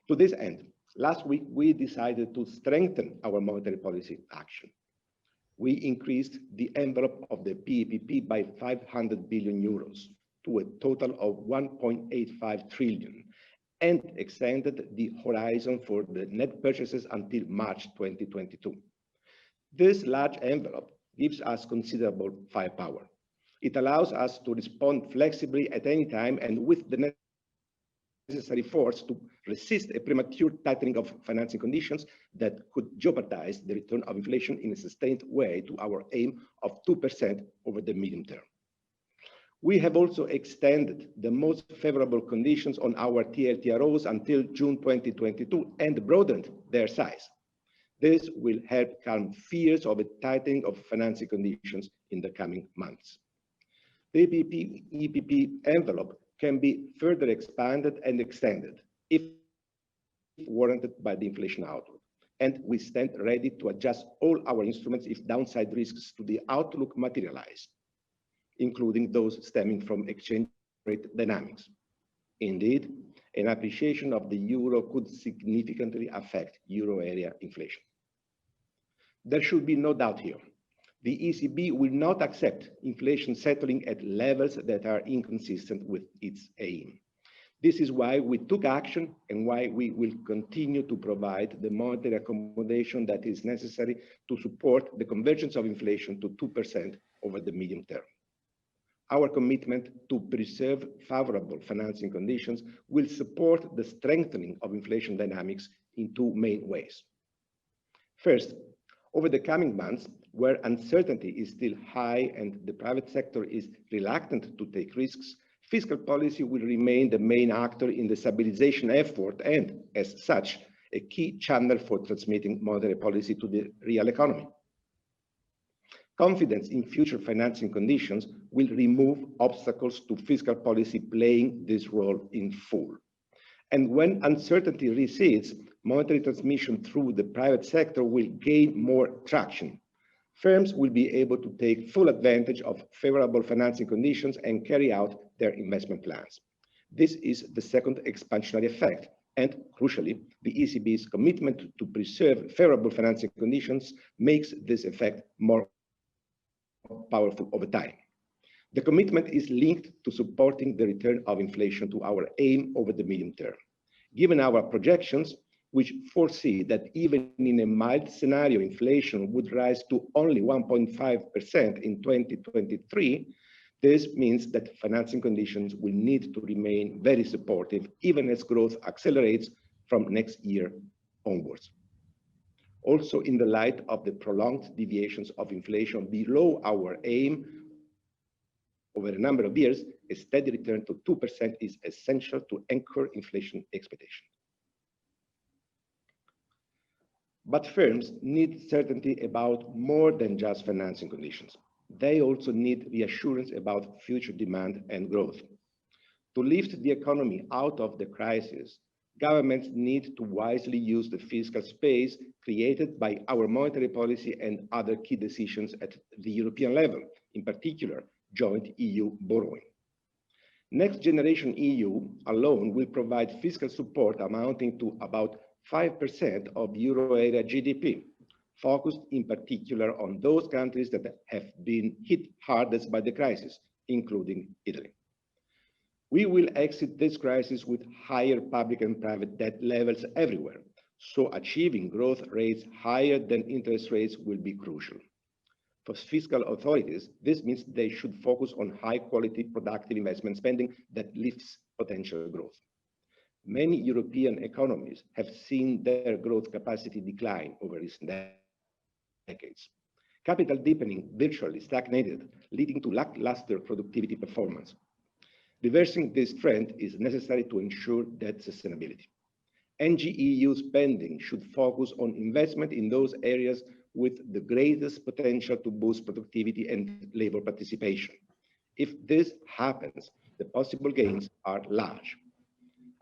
To this end, last week, we decided to strengthen our monetary policy action. We increased the envelope of the PEPP by 500 billion euros to a total of 1.85 trillion and extended the horizon for the net purchases until March 2022. This large envelope gives us considerable firepower. It allows us to respond flexibly at any time and with the necessary force to resist a premature tightening of financing conditions that could jeopardize the return of inflation in a sustained way to our aim of 2% over the medium term. We have also extended the most favorable conditions on our TLTROs until June 2022 and broadened their size. This will help calm fears of a tightening of financing conditions in the coming months. The EPP envelope can be further expanded and extended if warranted by the inflation outlook. And we stand ready to adjust all our instruments if downside risks to the outlook materialize, including those stemming from exchange rate dynamics. Indeed, an appreciation of the euro could significantly affect euro area inflation. There should be no doubt here. The ECB will not accept inflation settling at levels that are inconsistent with its aim. This is why we took action and why we will continue to provide the monetary accommodation that is necessary to support the convergence of inflation to 2% over the medium term. Our commitment to preserve favorable financing conditions will support the strengthening of inflation dynamics in two main ways. First, over the coming months, where uncertainty is still high and the private sector is reluctant to take risks, fiscal policy will remain the main actor in the stabilization effort and, as such, a key channel for transmitting monetary policy to the real economy. Confidence in future financing conditions will remove obstacles to fiscal policy playing this role in full. And when uncertainty recedes, monetary transmission through the private sector will gain more traction. Firms will be able to take full advantage of favorable financing conditions and carry out their investment plans. This is the second expansionary effect, and crucially, the ECB's commitment to preserve favorable financing conditions makes this effect more powerful over time. The commitment is linked to supporting the return of inflation to our aim over the medium term. Given our projections, which foresee that even in a mild scenario, inflation would rise to only 1.5% in 2023, this means that financing conditions will need to remain very supportive, even as growth accelerates from next year onwards. Also, in the light of the prolonged deviations of inflation below our aim over a number of years, a steady return to 2% is essential to anchor inflation expectation. But firms need certainty about more than just financing conditions. They also need reassurance about future demand and growth. To lift the economy out of the crisis, governments need to wisely use the fiscal space created by our monetary policy and other key decisions at the European level, in particular, joint EU borrowing. Next Generation EU alone will provide fiscal support amounting to about 5% of euro area GDP, focused in particular on those countries that have been hit hardest by the crisis, including Italy. We will exit this crisis with higher public and private debt levels everywhere, so achieving growth rates higher than interest rates will be crucial. For fiscal authorities, this means they should focus on high-quality, productive investment spending that lifts potential growth. Many European economies have seen their growth capacity decline over recent decades. Capital deepening virtually stagnated, leading to lackluster productivity performance. Reversing this trend is necessary to ensure debt sustainability. NGEU spending should focus on investment in those areas with the greatest potential to boost productivity and labor participation. If this happens, the possible gains are large.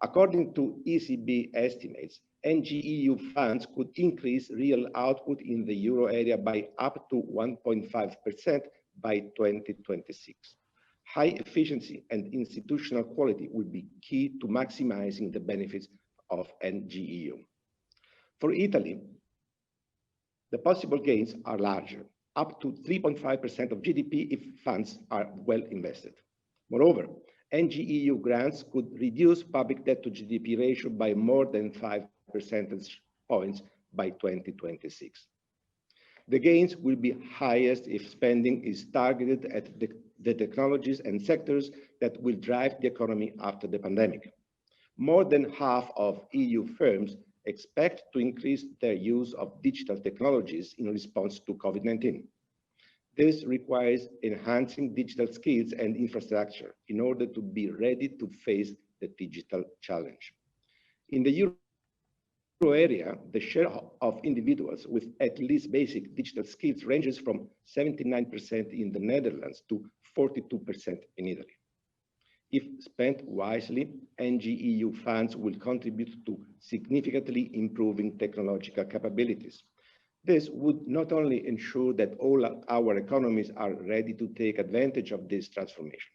According to ECB estimates, NGEU funds could increase real output in the euro area by up to 1.5% by 2026. High efficiency and institutional quality will be key to maximizing the benefits of NGEU. For Italy, the possible gains are larger, up to 3.5% of GDP if funds are well invested. Moreover, NGEU grants could reduce public debt to GDP ratio by more than 5 percentage points by 2026. The gains will be highest if spending is targeted at the technologies and sectors that will drive the economy after the pandemic. More than half of EU firms expect to increase their use of digital technologies in response to COVID-19. This requires enhancing digital skills and infrastructure in order to be ready to face the digital challenge. In the euro area, the share of individuals with at least basic digital skills ranges from 79% in the Netherlands to 42% in Italy. If spent wisely, NGEU funds will contribute to significantly improving technological capabilities. This would not only ensure that all our economies are ready to take advantage of this transformation.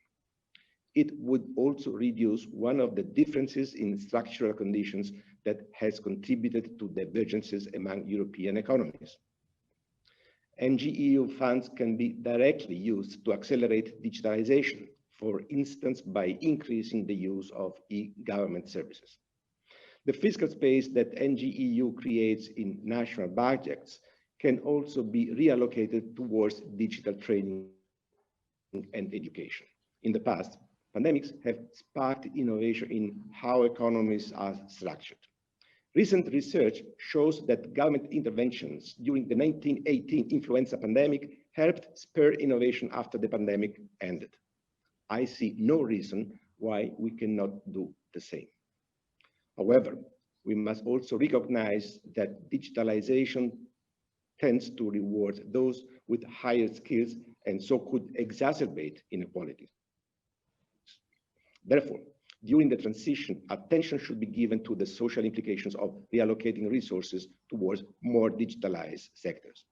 It would also reduce one of the differences in structural conditions that has contributed to divergences among European economies. NGEU funds can be directly used to accelerate digitalization, for instance, by increasing the use of e-government services. The fiscal space that NGEU creates in national budgets can also be reallocated towards digital training and education. In the past, pandemics have sparked innovation in how economies are structured. Recent research shows that government interventions during the 1918 influenza pandemic helped spur innovation after the pandemic ended. I see no reason why we cannot do the same. However, we must also recognize that digitalization tends to reward those with higher skills and so could exacerbate inequalities. Therefore, during the transition, attention should be given to the social implications of reallocating resources towards more digitalized sectors.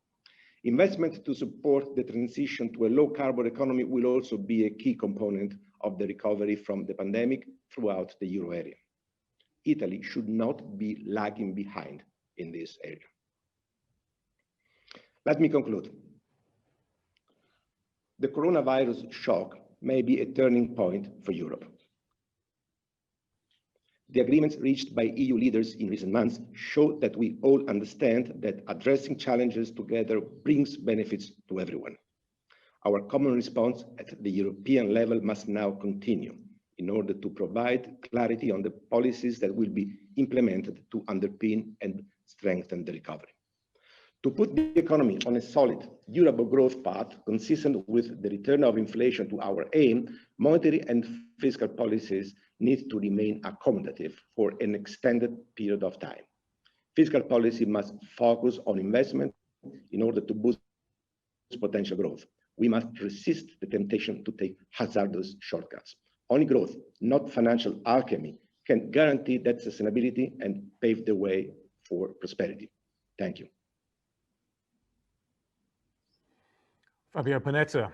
Investment to support the transition to a low-carbon economy will also be a key component of the recovery from the pandemic throughout the euro area. Italy should not be lagging behind in this area. Let me conclude. The coronavirus shock may be a turning point for Europe. The agreements reached by EU leaders in recent months show that we all understand that addressing challenges together brings benefits to everyone. Our common response at the European level must now continue in order to provide clarity on the policies that will be implemented to underpin and strengthen the recovery. To put the economy on a solid, durable growth path consistent with the return of inflation to our aim, monetary and fiscal policies need to remain accommodative for an extended period of time. Fiscal policy must focus on investment in order to boost potential growth. We must resist the temptation to take hazardous shortcuts. Only growth, not financial alchemy, can guarantee that sustainability and pave the way for prosperity. Thank you. Fabio Panetta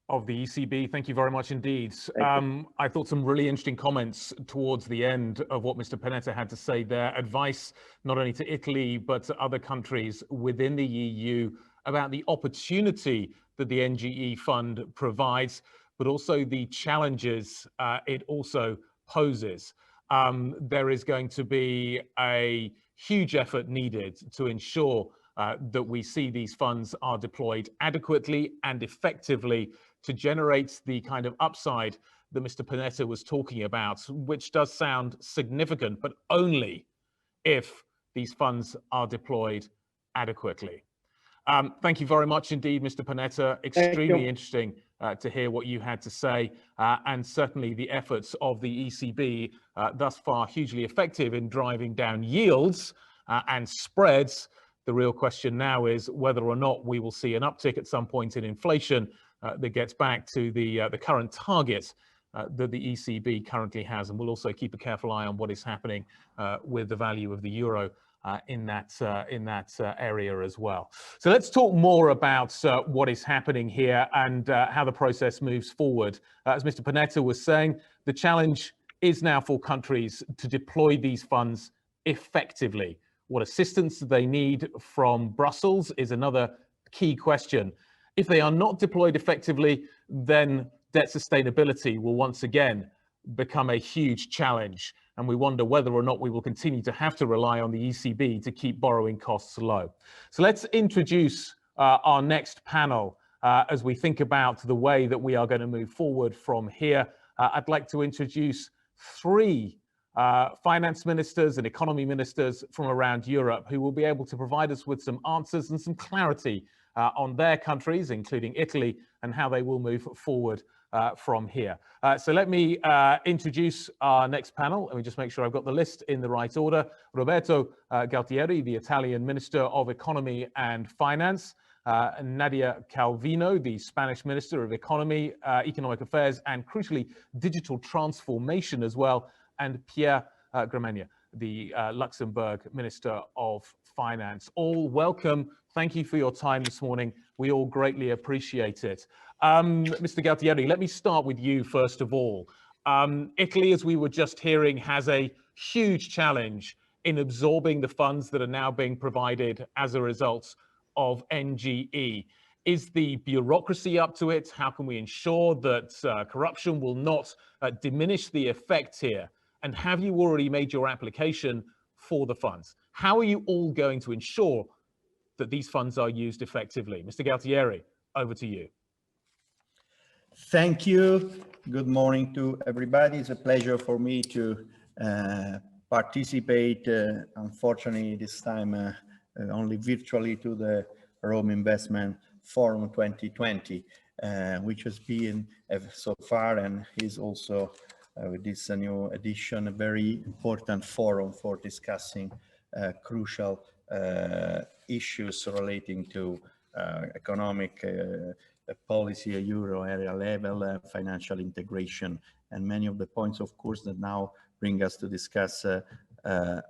of the ECB, thank you very much indeed. I thought some really interesting comments towards the end of what Mr. Panetta had to say there. Advice not only to Italy, but to other countries within the EU about the opportunity that the NGE fund provides, but also the challenges it also poses. There is going to be a huge effort needed to ensure that we see these funds are deployed adequately and effectively to generate the kind of upside that Mr. Panetta was talking about, which does sound significant, but only if these funds are deployed adequately. Thank you very much indeed, Mr. Panetta. Extremely interesting to hear what you had to say, and certainly the efforts of the ECB thus far hugely effective in driving down yields and spreads. The real question now is whether or not we will see an uptick at some point in inflation that gets back to the current target that the ECB currently has. And we'll also keep a careful eye on what is happening with the value of the euro in that area as well. So let's talk more about what is happening here and how the process moves forward. As Mr. Panetta was saying, the challenge is now for countries to deploy these funds effectively. What assistance do they need from Brussels is another key question. If they are not deployed effectively, then debt sustainability will once again become a huge challenge. And we wonder whether or not we will continue to have to rely on the ECB to keep borrowing costs low. So let's introduce our next panel as we think about the way that we are going to move forward from here. I'd like to introduce three finance ministers and economy ministers from around Europe who will be able to provide us with some answers and some clarity on their countries, including Italy, and how they will move forward from here. So let me introduce our next panel. Let me just make sure I've got the list in the right order. Roberto Galtieri, the Italian Minister of Economy and Finance. Nadia Calvino, the Spanish Minister of Economy, Economic Affairs, and crucially, digital transformation as well. And Pierre Gramegna, the Luxembourg Minister of Finance. All welcome. Thank you for your time this morning. We all greatly appreciate it. Mr. Galtieri, let me start with you first of all. Italy, as we were just hearing, has a huge challenge in absorbing the funds that are now being provided as a result of NGE. Is the bureaucracy up to it? How can we ensure that corruption will not diminish the effect here? And have you already made your application for the funds? How are you all going to ensure that these funds are used effectively? Mr. Galtieri, over to you. Thank you. Good morning to everybody. It's a pleasure for me to participate, unfortunately this time only virtually, to the Rome Investment Forum 2020, which has been so far and is also with this new edition a very important forum for discussing crucial issues relating to economic policy at euro area level, financial integration, and many of the points, of course, that now bring us to discuss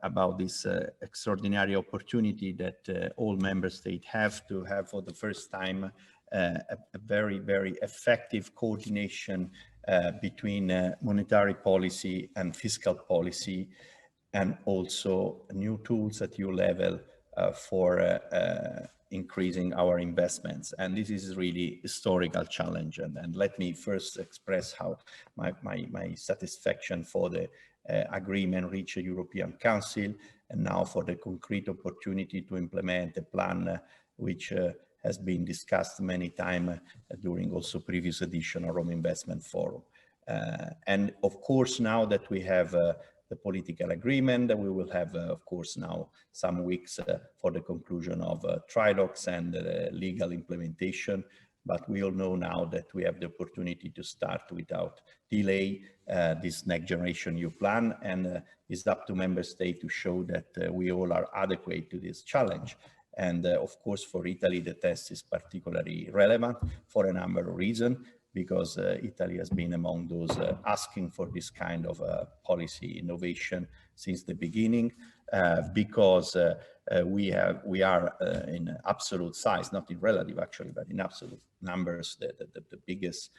about this extraordinary opportunity that all member states have to have for the first time a very, very effective coordination between monetary policy and fiscal policy, and also new tools at EU level for increasing our investments. And this is really historical challenge. And let me first express how my satisfaction for the agreement reached at European Council, and now for the concrete opportunity to implement a plan which has been discussed many times during also previous edition of Rome Investment Forum. And of course, now that we have the political agreement, we will have, of course, now some weeks for the conclusion of trilogues and legal implementation. But we all know now that we have the opportunity to start without delay this next generation EU plan, and it's up to member states to show that we all are adequate to this challenge. And of course, for Italy, the test is particularly relevant for a number of reasons, because Italy has been among those asking for this kind of policy innovation since the beginning, because we are in absolute size, not in relative actually, but in absolute numbers, the biggest,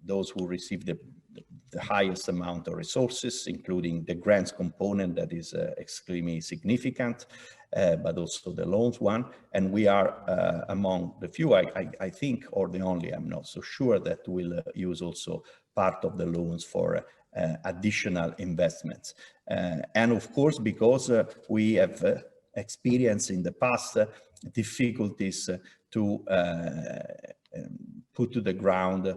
those who receive the highest amount of resources, including the grants component that is extremely significant, but also the loans one. And we are among the few, I think, or the only, I'm not so sure, that will use also part of the loans for additional investments. And of course, because we have experienced in the past difficulties to put to the ground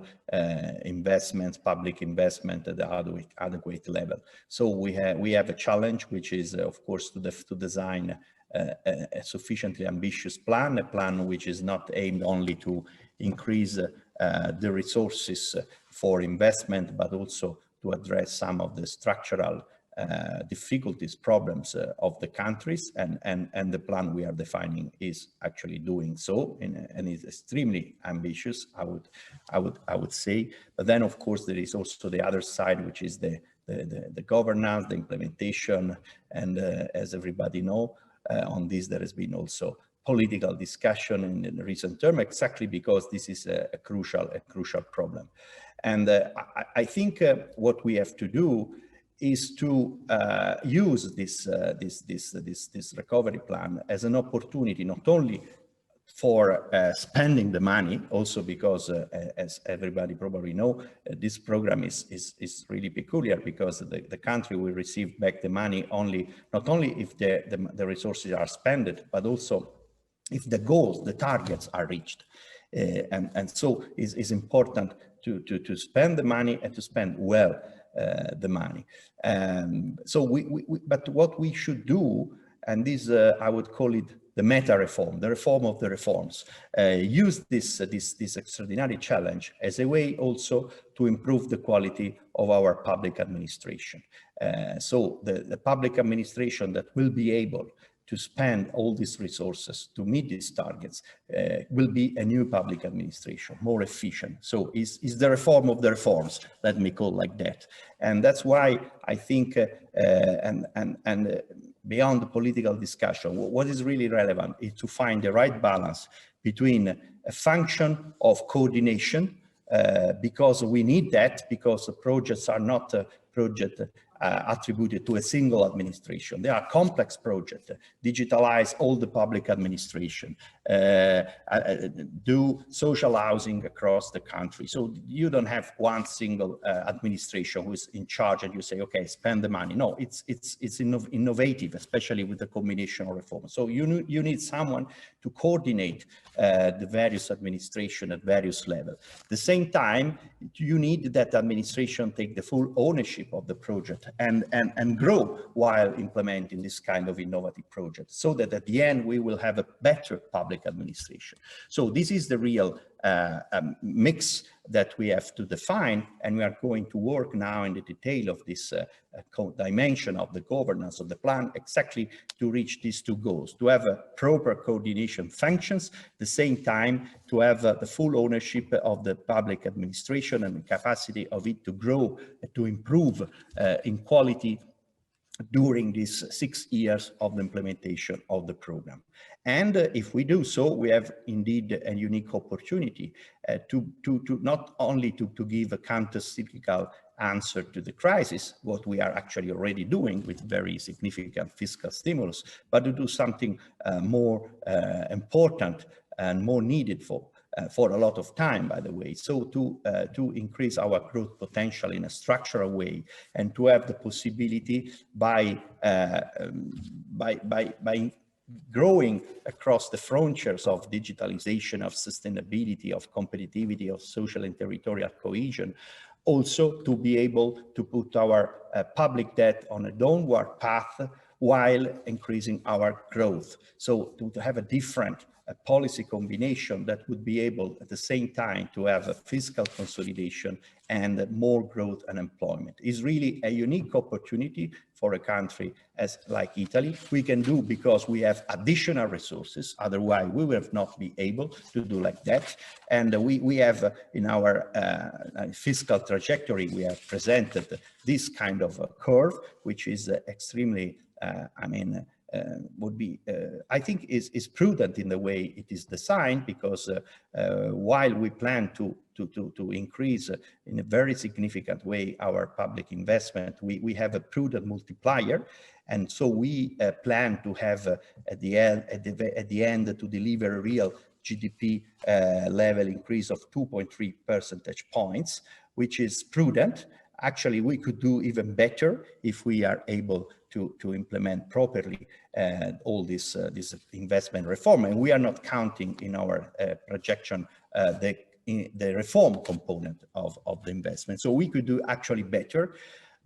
investments, public investment at the adequate level. So we have a challenge, which is, of course, to design a sufficiently ambitious plan, a plan which is not aimed only to increase the resources for investment, but also to address some of the structural difficulties, problems of the countries, and the plan we are defining is actually doing so, and is extremely ambitious, I would say. But then, of course, there is also the other side, which is the governance, the implementation, and as everybody know, on this there has been also political discussion in the recent term, exactly because this is a crucial problem. And I think what we have to do is to use this recovery plan as an opportunity, not only for spending the money, also because, as everybody probably know, this program is really peculiar, because the country will receive back the money not only if the resources are spent, but also if the goals, the targets are reached. And so it's important to spend the money and to spend well the money. But what we should do, and this I would call it the meta reform, the reform of the reforms, use this extraordinary challenge as a way also to improve the quality of our public administration. So the public administration that will be able to spend all these resources to meet these targets will be a new public administration, more efficient. So is the reform of the reforms, let me call like that. And that's why I think, beyond the political discussion, what is really relevant is to find the right balance between a function of coordination because we need that, because the projects are not project attributed to a single administration. They are complex projects, digitalize all the public administration, do social housing across the country. So you don't have one single administration who is in charge and you say, okay, spend the money. No, it's innovative, especially with the combination of reforms. So you need someone to coordinate the various administration at various levels. At the same time, you need that administration take the full ownership of the project and grow while implementing this kind of innovative project, so that at the end we will have a better public administration. So this is the real mix that we have to define, and we are going to work now in the detail of this dimension of the governance of the plan, exactly to reach these two goals: to have a proper coordination functions, at the same time to have the full ownership of the public administration and the capacity of it to grow, to improve in quality during these 6 years of the implementation of the program. And if we do so, we have indeed a unique opportunity to not only to give a counter-cyclical answer to the crisis, what we are actually already doing with very significant fiscal stimulus, but to do something more important and more needed for a lot of time, by the way. So to increase our growth potential in a structural way, and to have the possibility by growing across the frontiers of digitalization, of sustainability, of competitivity, of social and territorial cohesion, also to be able to put our public debt on a downward path while increasing our growth. So to have a different policy combination that would be able at the same time to have a fiscal consolidation and more growth and employment is really a unique opportunity for a country like Italy. We can do because we have additional resources, otherwise we would not be able to do like that. And we have in our fiscal trajectory, we have presented this kind of curve, which is extremely, would be, I think is prudent in the way it is designed, because while we plan to increase in a very significant way our public investment, we have a prudent multiplier. And so we plan to have at the end to deliver a real GDP level increase of 2.3 percentage points, which is prudent. Actually, we could do even better if we are able to implement properly all this investment reform. And we are not counting in our projection the reform component of the investment. So we could do actually better.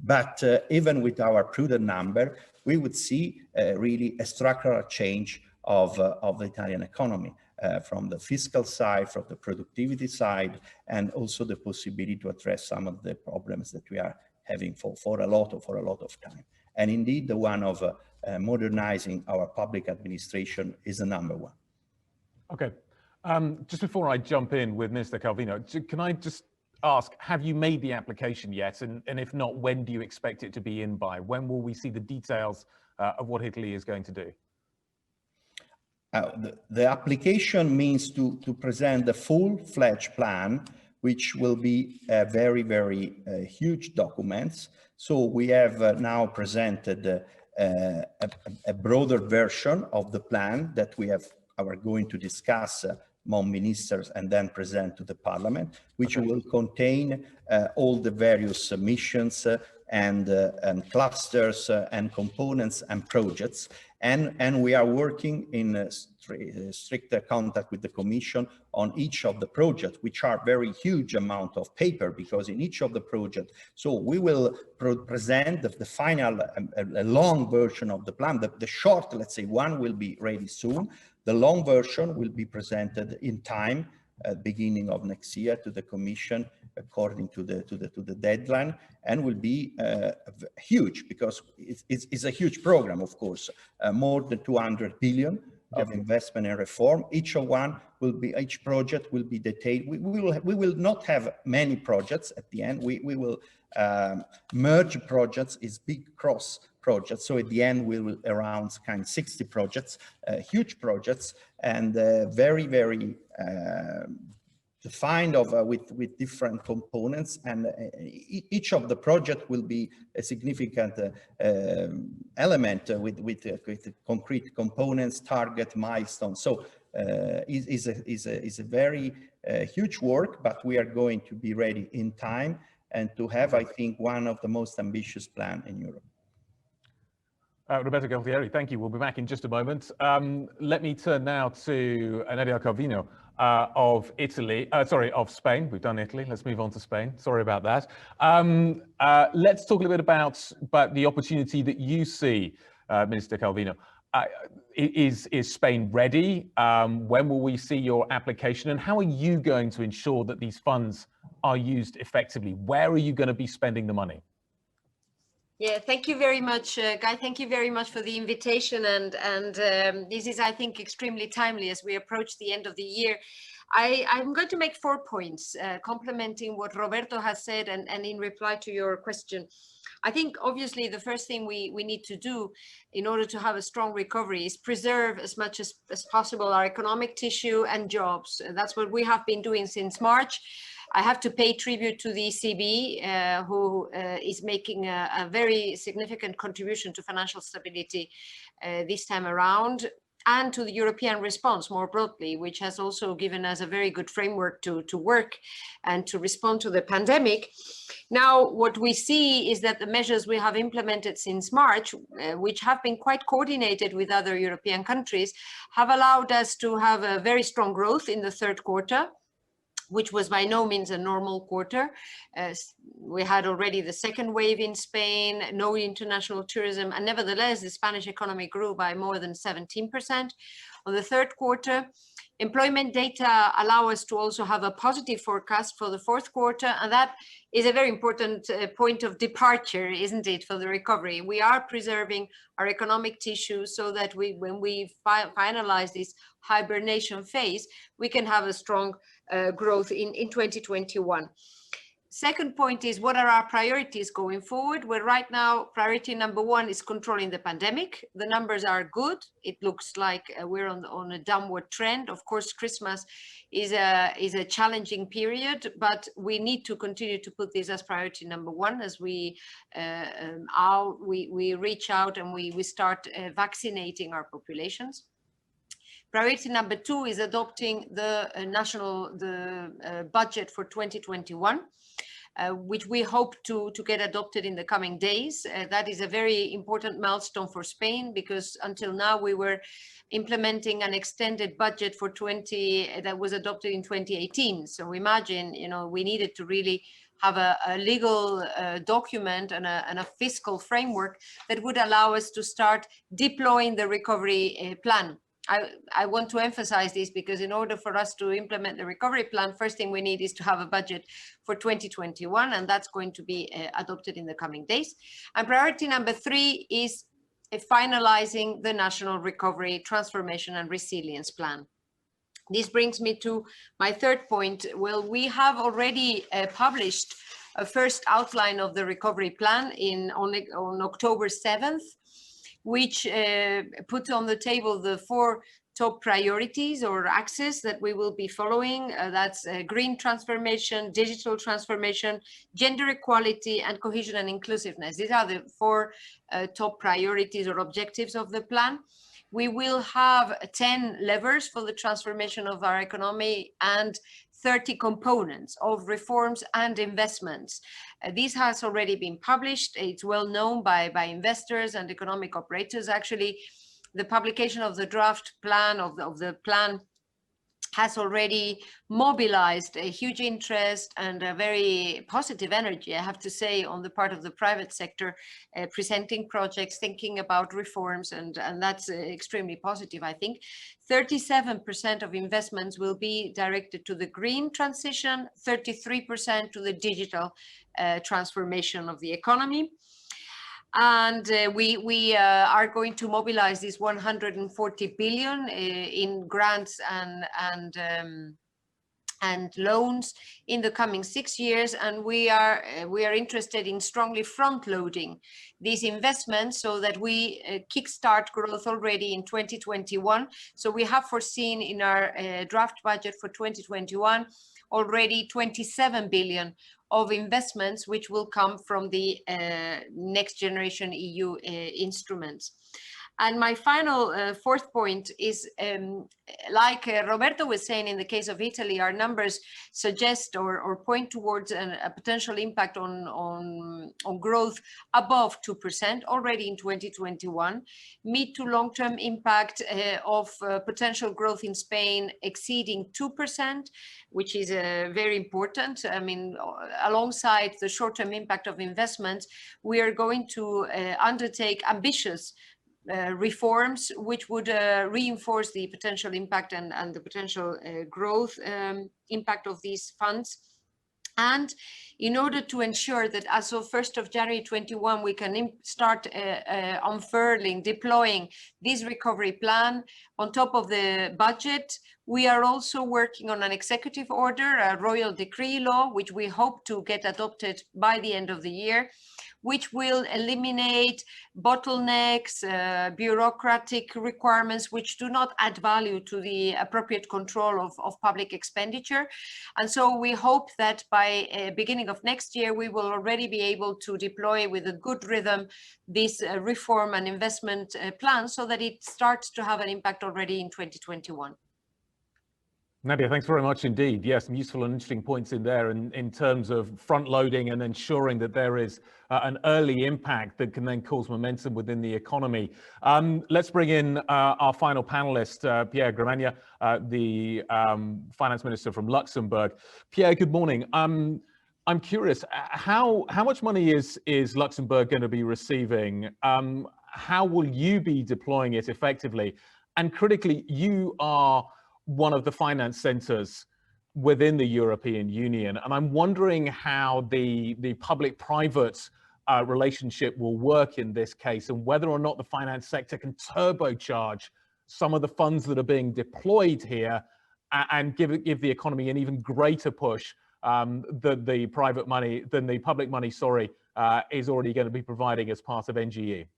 But even with our prudent number, we would see really a structural change of the Italian economy. From the fiscal side, from the productivity side, and also the possibility to address some of the problems that we are having for a lot of time. And indeed, the one of modernizing our public administration is the number one. Okay. Just before I jump in with Mr. Calvino, can I just ask, have you made the application yet? And if not, when do you expect it to be in by? When will we see the details of what Italy is going to do? The application means to present the full-fledged plan, which will be very, very huge documents. So we have now presented a broader version of the plan that we are going to discuss among ministers and then present to the parliament, which will contain all the various missions and clusters and components and projects. And we are working in strict contact with the Commission on each of the projects, which are very huge amount of paper, because in each of the projects, so we will present the final, a long version of the plan. The short, let's say, one will be ready soon. The long version will be presented in time, beginning of next year, to the Commission according to the deadline, and will be huge, because it's a huge program, of course, more than 200 billion of investment and reform. Each project will be detailed. We will not have many projects at the end. We will merge projects, is big cross projects. So at the end, we will around 60 projects, huge projects, and very, very defined with different components, and each of the project will be a significant element with concrete components, target, milestones. So is a very huge work, but we are going to be ready in time and to have, I think, one of the most ambitious plan in Europe. Roberto Gualtieri, thank you. We'll be back in just a moment. Let me turn now to Nadia Calvino of Italy, of Spain. We've done Italy. Let's move on to Spain. Sorry about that. Let's talk a little bit about the opportunity that you see, Minister Calvino. Is Spain ready? When will we see your application? And how are you going to ensure that these funds are used effectively? Where are you going to be spending the money? Yeah, thank you very much, Guy. Thank you very much for the invitation. And this is, I think, extremely timely as we approach the end of the year. I'm going to make 4 points, complementing what Roberto has said and in reply to your question. I think, obviously, the first thing we need to do in order to have a strong recovery is preserve as much as possible our economic tissue and jobs. That's what we have been doing since March. I have to pay tribute to the ECB, who is making a very significant contribution to financial stability this time around, and to the European response more broadly, which has also given us a very good framework to work and to respond to the pandemic. Now, what we see is that the measures we have implemented since March, which have been quite coordinated with other European countries, have allowed us to have a very strong growth in the third quarter, which was by no means a normal quarter. We had already the second wave in Spain, no international tourism, and nevertheless, the Spanish economy grew by more than 17% on the third quarter. Employment data allow us to also have a positive forecast for the fourth quarter, and that is a very important point of departure, isn't it, for the recovery? We are preserving our economic tissue so that when we finalize this hibernation phase, we can have a strong growth in 2021. Second point is, what are our priorities going forward? Well, right now, priority number 1 is controlling the pandemic. The numbers are good. It looks like we're on a downward trend. Of course, Christmas is a challenging period, but we need to continue to put this as priority number 1 as we reach out and we start vaccinating our populations. Priority number 2 is adopting the national budget for 2021. Which we hope to get adopted in the coming days. That is a very important milestone for Spain, because until now we were implementing an extended budget for that was adopted in 2018. So imagine, we needed to really have a legal document and a fiscal framework that would allow us to start deploying the recovery plan. I want to emphasize this because in order for us to implement the recovery plan, first thing we need is to have a budget for 2021, and that's going to be adopted in the coming days. And priority number 3 is finalizing the National Recovery, Transformation and Resilience Plan. This brings me to my third point. Well, we have already published a first outline of the recovery plan on October 7th. Which put on the table the 4 top priorities or axes that we will be following. That's green transformation, digital transformation, gender equality, and cohesion and inclusiveness. These are the 4 top priorities or objectives of the plan. We will have 10 levers for the transformation of our economy and 30 components of reforms and investments. This has already been published. It's well known by investors and economic operators. Actually, the publication of the draft plan of the plan has already mobilized a huge interest and a very positive energy, I have to say, on the part of the private sector, presenting projects, thinking about reforms, and that's extremely positive, I think. 37% of investments will be directed to the green transition, 33% to the digital transformation of the economy. And we are going to mobilize this 140 billion in grants and loans in the coming 6 years, and we are interested in strongly front-loading these investments so that we kickstart growth already in 2021. So we have foreseen in our draft budget for 2021 already 27 billion of investments, which will come from the Next Generation EU instruments. And my final fourth point is, like Roberto was saying, in the case of Italy, our numbers suggest or point towards a potential impact on growth above 2% already in 2021. Mid to long-term impact of potential growth in Spain exceeding 2%, which is very important. I mean, alongside the short-term impact of investments, we are going to undertake ambitious reforms which would reinforce the potential impact and the potential growth impact of these funds. And in order to ensure that as of 1st of January 21, we can start unfurling, deploying this recovery plan on top of the budget, we are also working on an executive order, a royal decree law, which we hope to get adopted by the end of the year, which will eliminate bottlenecks, bureaucratic requirements, which do not add value to the appropriate control of public expenditure. And so we hope that by beginning of next year, we will already be able to deploy with a good rhythm this reform and investment plan so that it starts to have an impact already in 2021. Nadia, thanks very much indeed. Yes, some useful and interesting points in there in terms of front loading and ensuring that there is an early impact that can then cause momentum within the economy. Let's bring in our final panelist, Pierre Gramagna, the finance minister from Luxembourg. Pierre, good morning. I'm curious, how much money is Luxembourg going to be receiving? How will you be deploying it effectively? And critically, you are one of the finance centers within the European Union. And I'm wondering how the public-private relationship will work in this case, and whether or not the finance sector can turbocharge some of the funds that are being deployed here and give the economy an even greater push than the public money, is already going to be providing as part of NGE.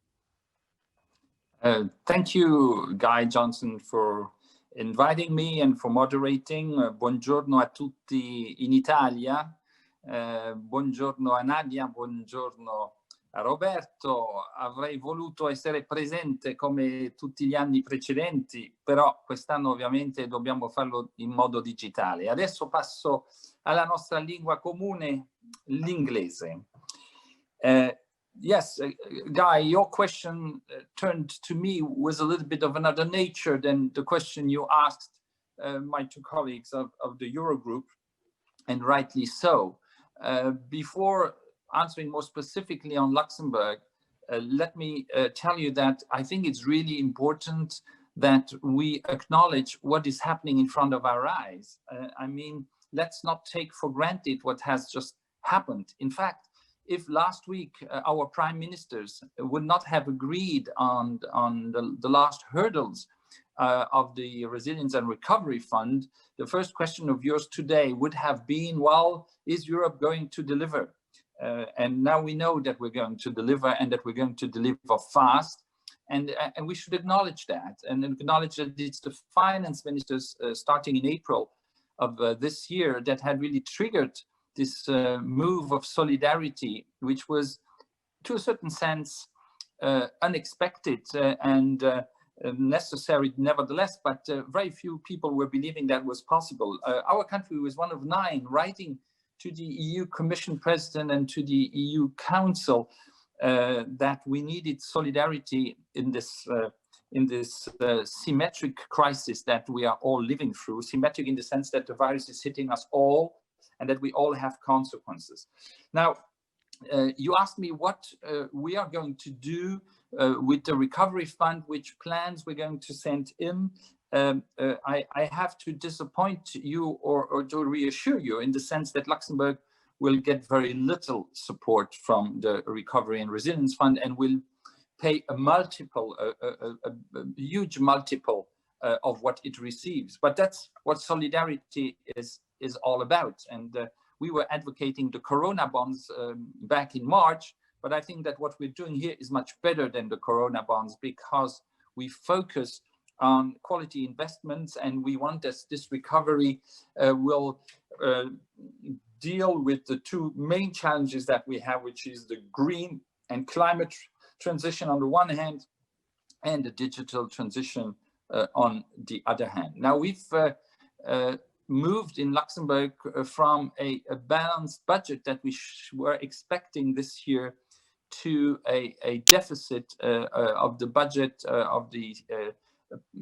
Thank you, Guy Johnson, for inviting me and for moderating. Buongiorno a tutti in Italia. Buongiorno a Nadia, buongiorno a Roberto. Avrei voluto essere presente come tutti gli anni precedenti, però quest'anno ovviamente dobbiamo farlo in modo digitale. Adesso passo alla nostra lingua comune, l'inglese. Yes, Guy, your question turned to me with a little bit of another nature than the question you asked my two colleagues of the Eurogroup, and rightly so. Before answering more specifically on Luxembourg, let me tell you that I think it's really important that we acknowledge what is happening in front of our eyes. I mean, let's not take for granted what has just happened. In fact, if last week our prime ministers would not have agreed on the last hurdles of the Resilience and Recovery Fund, the first question of yours today would have been, well, is Europe going to deliver? And now we know that we're going to deliver, and that we're going to deliver fast. And we should acknowledge that, and acknowledge that it's the finance ministers starting in April of this year that had really triggered this move of solidarity, which was, to a certain sense, unexpected and necessary nevertheless, but very few people were believing that was possible. Our country was one of 9 writing to the EU Commission President and to the EU Council that we needed solidarity in this symmetric crisis that we are all living through, symmetric in the sense that the virus is hitting us all, and that we all have consequences. Now, you asked me what we are going to do with the recovery fund, which plans we're going to send in. I have to disappoint you or to reassure you in the sense that Luxembourg will get very little support from the Recovery and Resilience Fund, and will pay a multiple, a huge multiple of what it receives. But that's what solidarity is all about. And we were advocating the Corona bonds back in March, but I think that what we're doing here is much better than the Corona bonds, because we focus on quality investments, and we want that this recovery will deal with the two main challenges that we have, which is the green and climate transition on the one hand, and the digital transition on the other hand. Now, we've moved in Luxembourg from a balanced budget that we were expecting this year to a deficit of the budget of the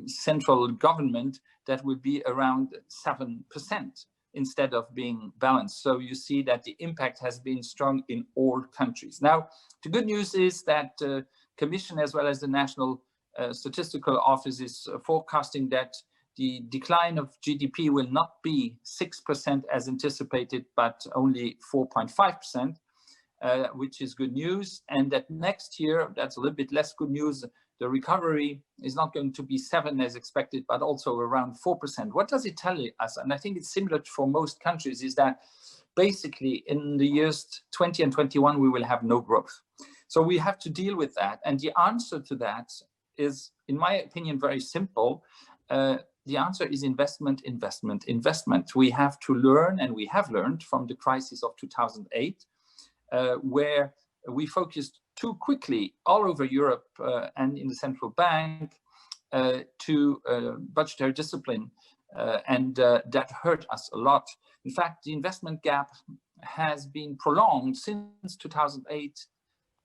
central government that would be around 7% instead of being balanced. So you see that the impact has been strong in all countries. Now, the good news is that the Commission, as well as the National Statistical Office, is forecasting that the decline of GDP will not be 6% as anticipated, but only 4.5%, which is good news. And that next year, that's a little bit less good news. The recovery is not going to be 7 as expected, but also around 4%. What does it tell us? And I think it's similar for most countries, is that basically in the years 20 and 21, we will have no growth. So we have to deal with that. And the answer to that is, in my opinion, very simple. The answer is investment, investment, investment. We have to learn, and we have learned from the crisis of 2008, where we focused too quickly all over Europe and in the central bank to budgetary discipline, and that hurt us a lot. In fact, the investment gap has been prolonged since 2008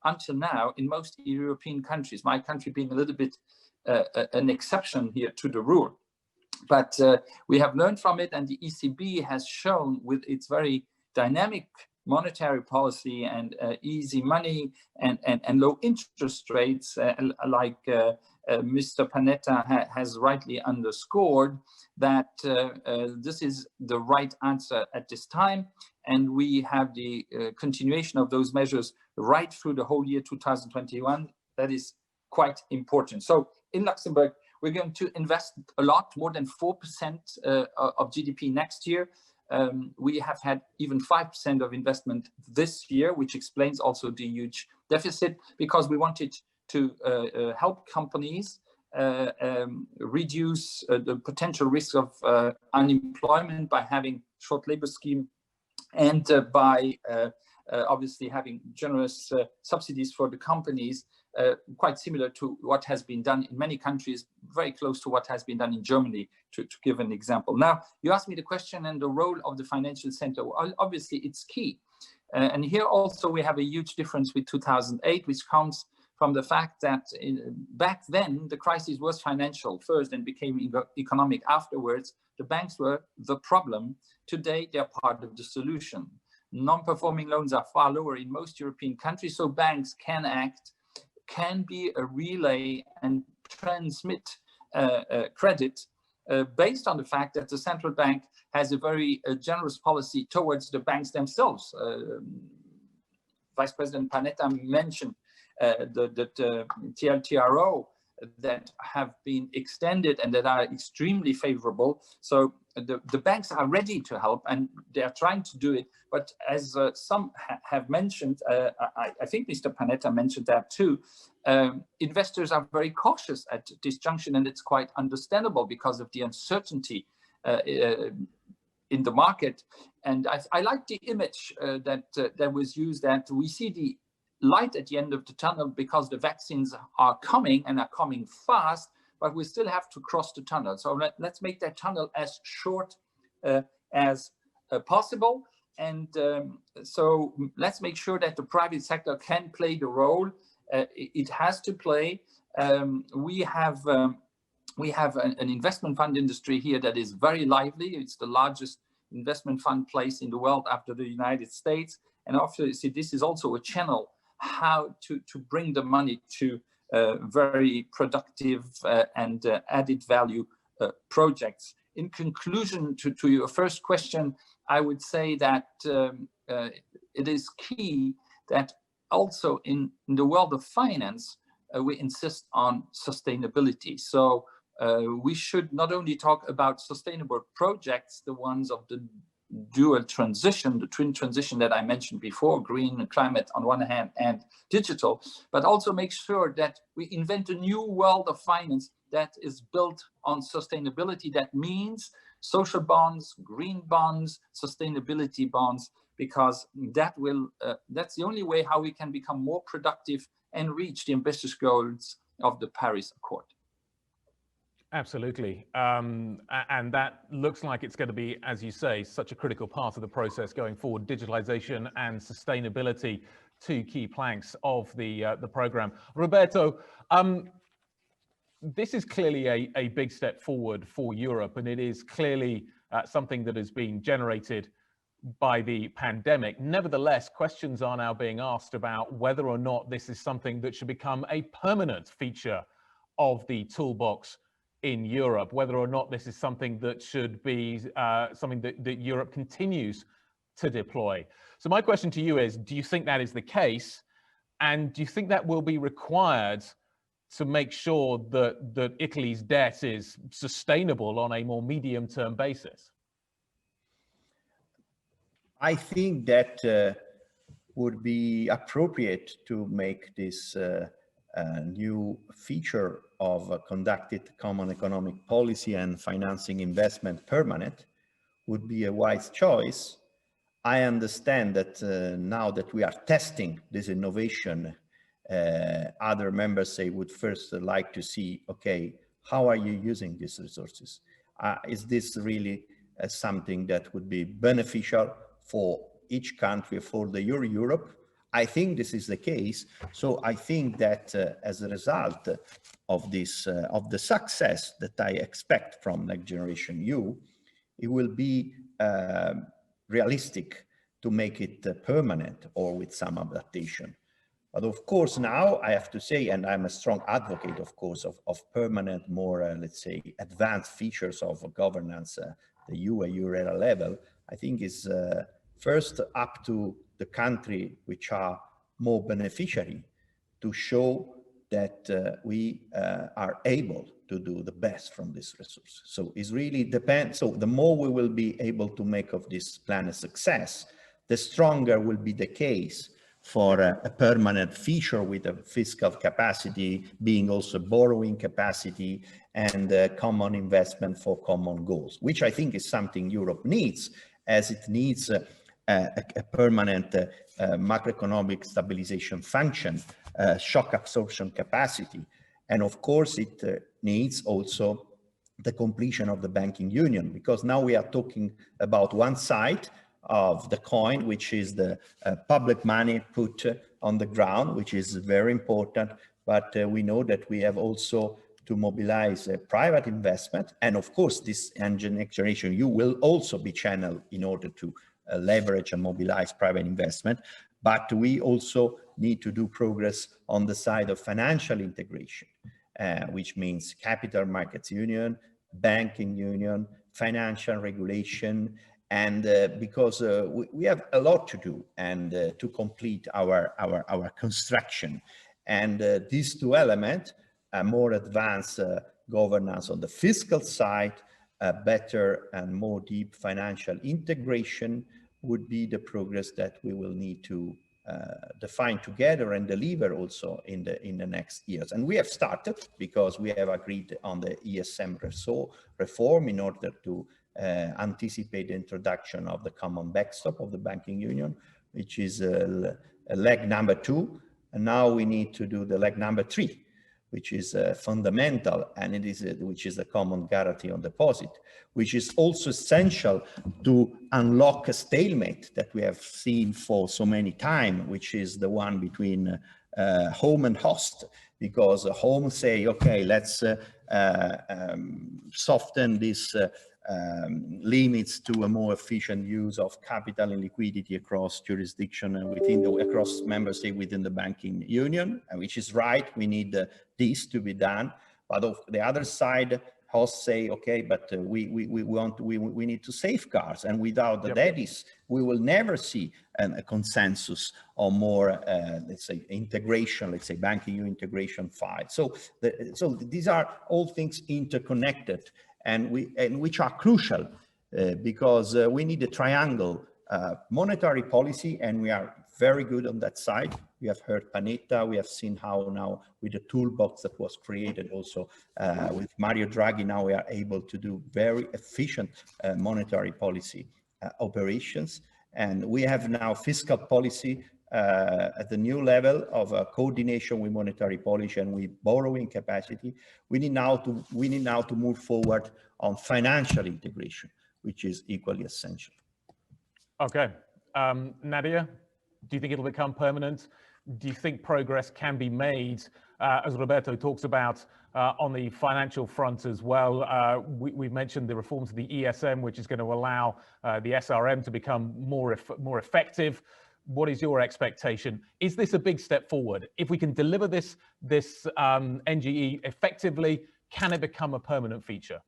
until now in most European countries, my country being a little bit an exception here to the rule. But we have learned from it, and the ECB has shown with its very dynamic monetary policy and easy money and low interest rates, like Mr. Panetta has rightly underscored, that this is the right answer at this time. And we have the continuation of those measures right through the whole year 2021. That is quite important. So in Luxembourg, we're going to invest a lot, more than 4% of GDP next year. We have had even 5% of investment this year, which explains also the huge deficit, because we wanted to help companies reduce the potential risk of unemployment by having short labor scheme, and by obviously having generous subsidies for the companies, quite similar to what has been done in many countries, very close to what has been done in Germany, to give an example. Now, you asked me the question and the role of the financial center. Well, obviously, it's key. And here also we have a huge difference with 2008, which comes from the fact that back then the crisis was financial first and became economic afterwards. The banks were the problem. Today, they're part of the solution. Non-performing loans are far lower in most European countries, so banks can act, can be a relay and transmit credit based on the fact that the central bank has a very generous policy towards the banks themselves. Vice President Panetta mentioned the TLTRO that have been extended and that are extremely favorable. So the banks are ready to help, and they are trying to do it. But as some have mentioned, I think Mr. Panetta mentioned that too, investors are very cautious at this junction, and it's quite understandable because of the uncertainty in the market. And I like the image that was used, that we see the light at the end of the tunnel because the vaccines are coming and are coming fast, but we still have to cross the tunnel. So let's make that tunnel as short as possible. And so let's make sure that the private sector can play the role it has to play. We have an investment fund industry here that is very lively. It's the largest investment fund place in the world after the United States. And obviously, this is also a channel how to bring the money to very productive and added value projects. In conclusion to your first question, I would say that it is key that also in the world of finance, we insist on sustainability. So we should not only talk about sustainable projects, the ones of the dual transition, the twin transition that I mentioned before, green and climate on one hand and digital, but also make sure that we invent a new world of finance that is built on sustainability. That means social bonds, green bonds, sustainability bonds, because that will, that's the only way how we can become more productive and reach the ambitious goals of the Paris Accord. Absolutely. And that looks like it's going to be, as you say, such a critical part of the process going forward. Digitalization and sustainability, two key planks of the program. Roberto, this is clearly a big step forward for Europe, and it is clearly something that has been generated by the pandemic. Nevertheless, questions are now being asked about whether or not this is something that should become a permanent feature of the toolbox in Europe, whether or not this is something that should be something that Europe continues to deploy. So my question to you is, do you think that is the case? And do you think that will be required to make sure that Italy's debt is sustainable on a more medium-term basis? I think that would be appropriate to make this new feature of conducted common economic policy and financing investment permanent would be a wise choice. I understand that now that we are testing this innovation, other members say would first like to see, okay, how are you using these resources? Is this really something that would be beneficial for each country, for the Europe? I think this is the case. So I think that as a result of this, of the success that I expect from Next Generation EU, it will be realistic to make it permanent or with some adaptation. But of course, now I have to say, and I'm a strong advocate, of course, of permanent, more, let's say, advanced features of governance, the euro area level, I think is first up to the country which are more beneficiary to show that we are able to do the best from this resource. So it really depends. So the more we will be able to make of this plan a success, the stronger will be the case for a permanent feature with a fiscal capacity, being also borrowing capacity and common investment for common goals, which I think is something Europe needs, as it needs a permanent macroeconomic stabilization function, shock absorption capacity. And of course, it needs also the completion of the banking union, because now we are talking about one side of the coin, which is the public money put on the ground, which is very important. But we know that we have also to mobilize private investment. And of course, this Next Generation EU will also be channeled in order to leverage and mobilize private investment. But we also need to do progress on the side of financial integration, which means capital markets union, banking union, financial regulation, and because we have a lot to do and to complete our construction. And these two elements, a more advanced governance on the fiscal side, better and more deep financial integration would be the progress that we will need to define together and deliver also in the next years. And we have started because we have agreed on the ESM reform in order to anticipate the introduction of the common backstop of the banking union, which is leg number 2. And now we need to do the leg number 3, which is fundamental, and it is which is a common guarantee on deposit, which is also essential to unlock a stalemate that we have seen for so many time, which is the one between home and host, because home say, okay, let's soften this limits to a more efficient use of capital and liquidity across jurisdiction and across member state within the banking union, which is right. We need this to be done. But on the other side, hosts say, okay, but we need to safeguard, and without the daddies, we will never see a consensus on more, let's say, integration, let's say, banking union integration fight. So these are all things interconnected, and which are crucial because we need a triangle, monetary policy, and we are very good on that side. We have heard Panetta. We have seen how now with the toolbox that was created also with Mario Draghi, now we are able to do very efficient monetary policy operations. And we have now fiscal policy at the new level of coordination with monetary policy and with borrowing capacity. We need now to move forward on financial integration, which is equally essential. Okay, Nadia, do you think it'll become permanent? Do you think progress can be made, as Roberto talks about, on the financial front as well? We've mentioned the reform to the ESM, which is going to allow the SRM to become more effective. What is your expectation? Is this a big step forward? If we can deliver this NGE effectively, can it become a permanent feature?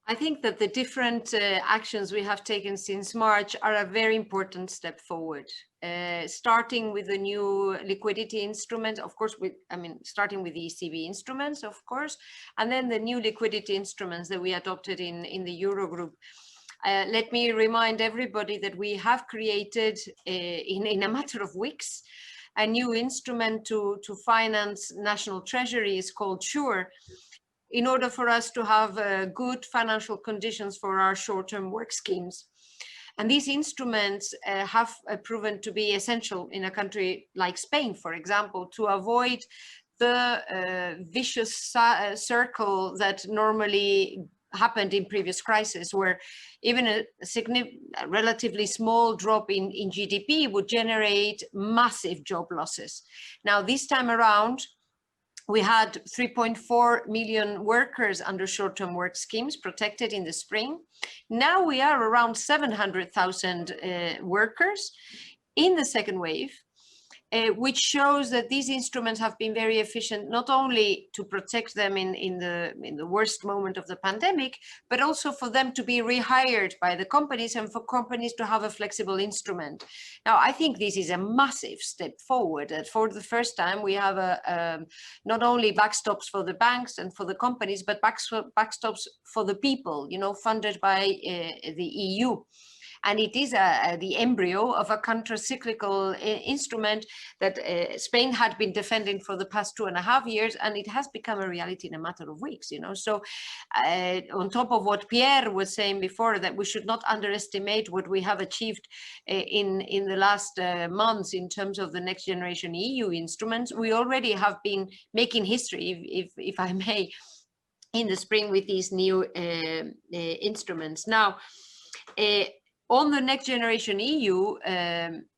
I think that the different actions we have taken since March are a very important step forward. Starting with the new liquidity instrument, of course, starting with the ECB instruments, of course, and then the new liquidity instruments that we adopted in the Eurogroup. Let me remind everybody that we have created, in a matter of weeks, a new instrument to finance national treasuries called SURE, in order for us to have good financial conditions for our short-term work schemes. And these instruments have proven to be essential in a country like Spain, for example, to avoid the vicious circle that normally happened in previous crises, where even a relatively small drop in GDP would generate massive job losses. Now, this time around, we had 3.4 million workers under short-term work schemes protected in the spring. Now we are around 700,000 workers in the second wave, which shows that these instruments have been very efficient, not only to protect them in the worst moment of the pandemic, but also for them to be rehired by the companies and for companies to have a flexible instrument. Now, I think this is a massive step forward. That for the first time, we have not only backstops for the banks and for the companies, but backstops for the people, funded by the EU. And it is the embryo of a counter-cyclical instrument that Spain had been defending for the past 2.5 years, and it has become a reality in a matter of weeks, So on top of what Pierre was saying before, that we should not underestimate what we have achieved in the last months in terms of the next generation EU instruments, we already have been making history, if I may, in the spring with these new instruments. Now, on the next generation EU,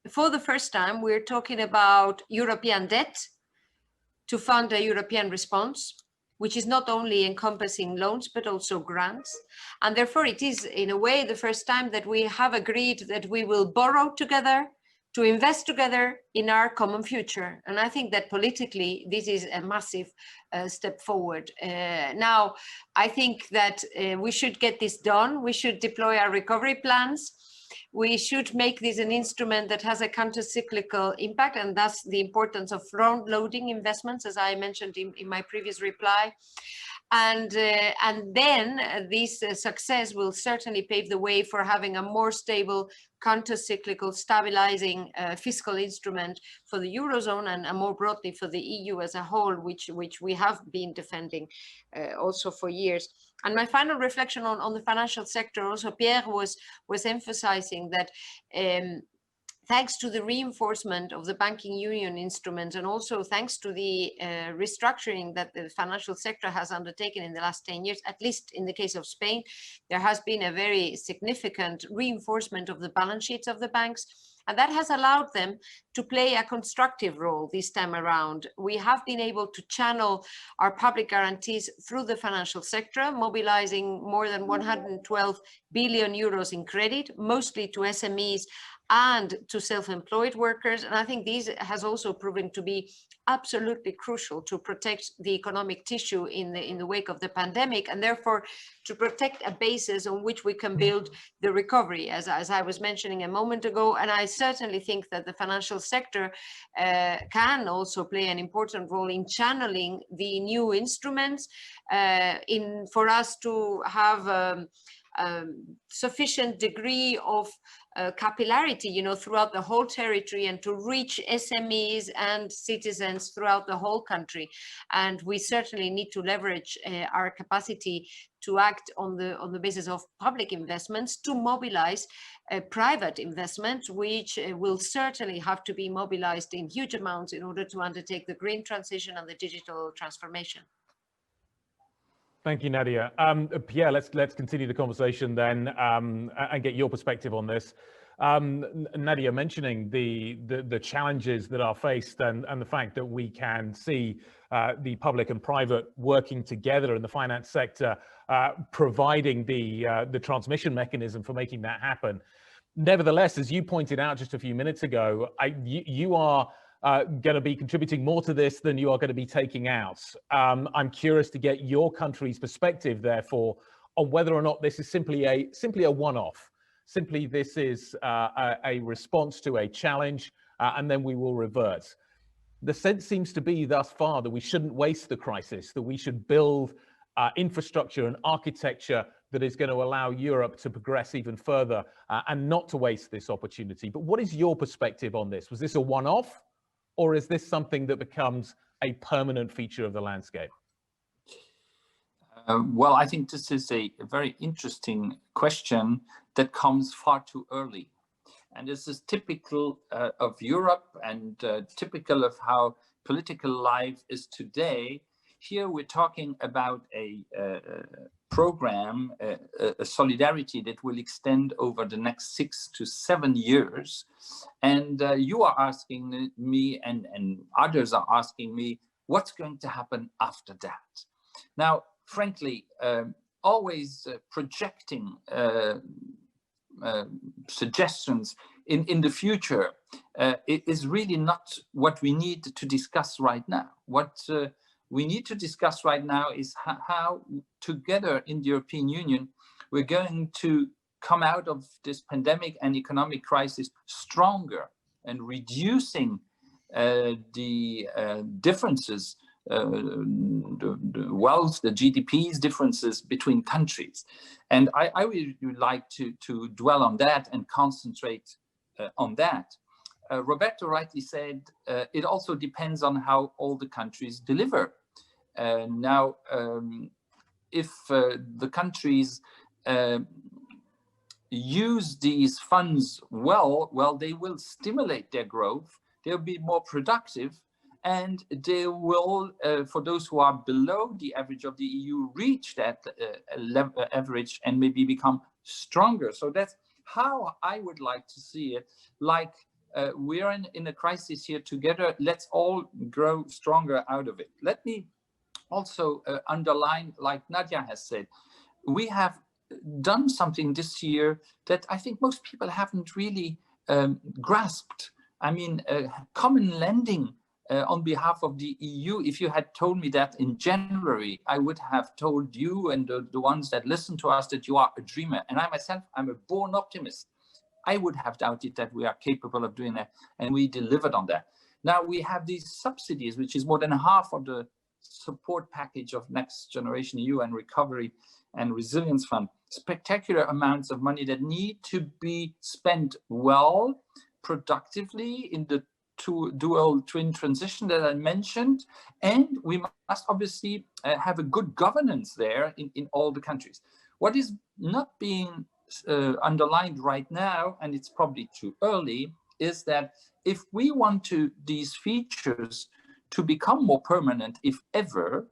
for the first time, we're talking about European debt to fund a European response, which is not only encompassing loans, but also grants. And therefore, it is, in a way, the first time that we have agreed that we will borrow together to invest together in our common future. And I think that politically, this is a massive step forward. Now, I think that we should get this done. We should deploy our recovery plans. We should make this an instrument that has a counter-cyclical impact, and thus the importance of front-loading investments, as I mentioned in my previous reply. And then this success will certainly pave the way for having a more stable, counter-cyclical, stabilizing fiscal instrument for the Eurozone and more broadly for the EU as a whole, which we have been defending also for years. And my final reflection on the financial sector, also Pierre was emphasizing that thanks to the reinforcement of the banking union instruments and also thanks to the restructuring that the financial sector has undertaken in the last 10 years, at least in the case of Spain, there has been a very significant reinforcement of the balance sheets of the banks. And that has allowed them to play a constructive role this time around. We have been able to channel our public guarantees through the financial sector, mobilizing more than 112 billion euros in credit, mostly to SMEs and to self-employed workers. And I think this has also proven to be absolutely crucial to protect the economic tissue in the wake of the pandemic, and therefore to protect a basis on which we can build the recovery, as I was mentioning a moment ago. And I certainly think that the financial sector can also play an important role in channeling the new instruments for us to have sufficient degree of capillarity, you know, throughout the whole territory, and to reach SMEs and citizens throughout the whole country. And we certainly need to leverage our capacity to act on the basis of public investments to mobilize private investment, which will certainly have to be mobilized in huge amounts in order to undertake the green transition and the digital transformation. Thank you, Nadia. Pierre, let's continue the conversation then and get your perspective on this. Nadia, mentioning the challenges that are faced and the fact that we can see the public and private working together in the finance sector, providing the transmission mechanism for making that happen. Nevertheless, as you pointed out just a few minutes ago, you are going to be contributing more to this than you are going to be taking out. I'm curious to get your country's perspective, therefore, on whether or not this is simply a one-off. Simply, this is a response to a challenge, and then we will revert. The sense seems to be thus far that we shouldn't waste the crisis, that we should build infrastructure and architecture that is going to allow Europe to progress even further and not to waste this opportunity. But what is your perspective on this? Was this a one-off, or is this something that becomes a permanent feature of the landscape? Well, I think this is a very interesting question that comes far too early. And this is typical of Europe and typical of how political life is today. Here we're talking about a program, a solidarity that will extend over the next 6 to 7 years. And you are asking me, and others are asking me, what's going to happen after that? Now, frankly, always projecting suggestions in the future it is really not what we need to discuss right now. What we need to discuss right now is how together in the European Union we're going to come out of this pandemic and economic crisis stronger and reducing the differences, the wealth, the GDP's differences between countries. And I would like to dwell on that and concentrate on that. Roberto rightly said, it also depends on how all the countries deliver. Now, if the countries use these funds well, they will stimulate their growth, they'll be more productive, and they will, for those who are below the average of the EU, reach that average and maybe become stronger. So that's how I would like to see it. Like we're in a crisis here together, let's all grow stronger out of it. Let me also underline, like Nadia has said, we have done something this year that I think most people haven't really grasped. I mean, common lending on behalf of the EU. If you had told me that in January, I would have told you and the ones that listen to us that you are a dreamer. And I myself, I'm a born optimist. I would have doubted that we are capable of doing that, and we delivered on that. Now we have these subsidies, which is more than half of the support package of Next Generation EU and Recovery and Resilience Fund. Spectacular amounts of money that need to be spent well, productively in the dual twin transition that I mentioned. And we must obviously have a good governance there in all the countries. What is not being underlined right now, and it's probably too early, is that if we want these features to become more permanent, if ever,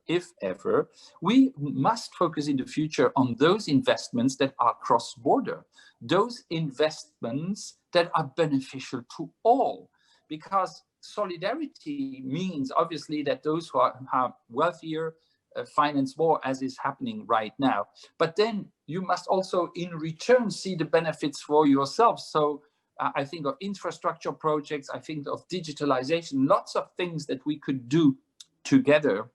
we must focus in the future on those investments that are cross-border, those investments that are beneficial to all. Because solidarity means obviously that those who are wealthier finance more, as is happening right now. But then you must also in return see the benefits for yourself. So I think of infrastructure projects, I think of digitalization, lots of things that we could do together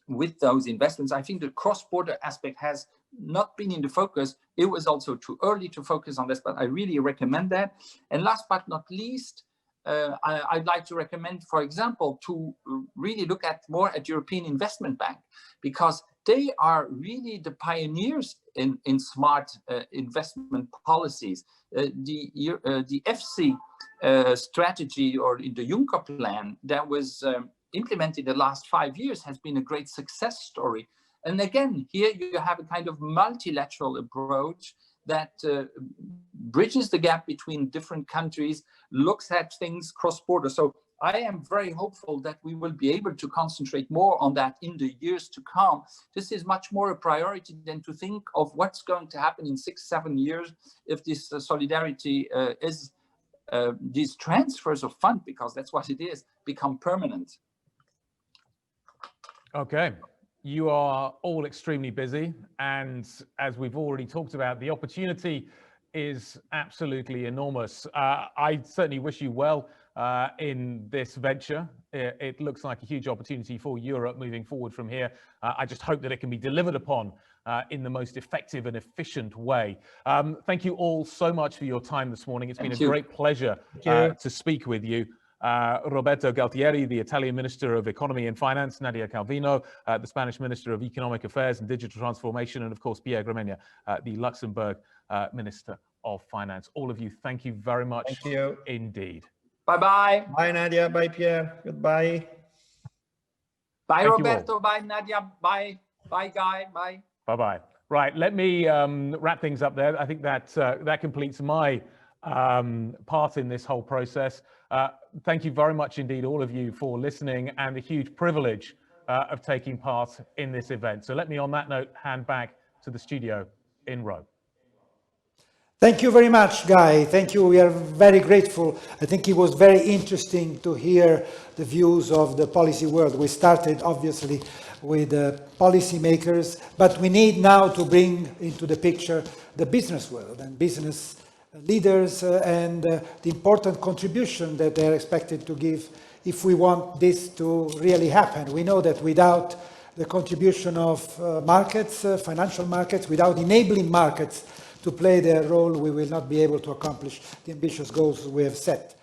with those investments. I think the cross-border aspect has not been in the focus. It was also too early to focus on this, but I really recommend that. And last but not least, I'd like to recommend, for example, to really look more at European Investment Bank, because they are really the pioneers in smart investment policies. The FC strategy, or in the Juncker plan that was implemented the last 5 years, has been a great success story. And again, here you have a kind of multilateral approach that bridges the gap between different countries, looks at things cross-border. So I am very hopeful that we will be able to concentrate more on that in the years to come. This is much more a priority than to think of what's going to happen in 6-7 years if this solidarity is these transfers of funds, because that's what it is, become permanent. Okay. You are all extremely busy, and as we've already talked about, the opportunity is absolutely enormous. I certainly wish you well in this venture. It looks like a huge opportunity for Europe moving forward from here. I just hope that it can be delivered upon in the most effective and efficient way. Thank you all so much for your time this morning. It's been a great pleasure to speak with you. Roberto Galtieri, the Italian Minister of Economy and Finance, Nadia Calvino, the Spanish Minister of Economic Affairs and Digital Transformation, and of course, Pierre Gramegna, the Luxembourg Minister of Finance. All of you, thank you very much. Thank you. Indeed. Bye-bye. Bye, Nadia. Bye, Pierre. Goodbye. Bye, Thank Roberto. Bye, Nadia. Bye. Bye, Guy. Bye. Bye-bye. Right, let me wrap things up there. I think that that completes my part in this whole process. Thank you very much indeed, all of you, for listening, and the huge privilege of taking part in this event. So let me, on that note, hand back to the studio in Rome. Thank you very much, Guy. Thank you. We are very grateful. I think it was very interesting to hear the views of the policy world. We started, obviously, with policymakers, but we need now to bring into the picture the business world and business leaders and the important contribution that they're expected to give if we want this to really happen. We know that without the contribution of markets, financial markets, without enabling markets to play their role, we will not be able to accomplish the ambitious goals we have set.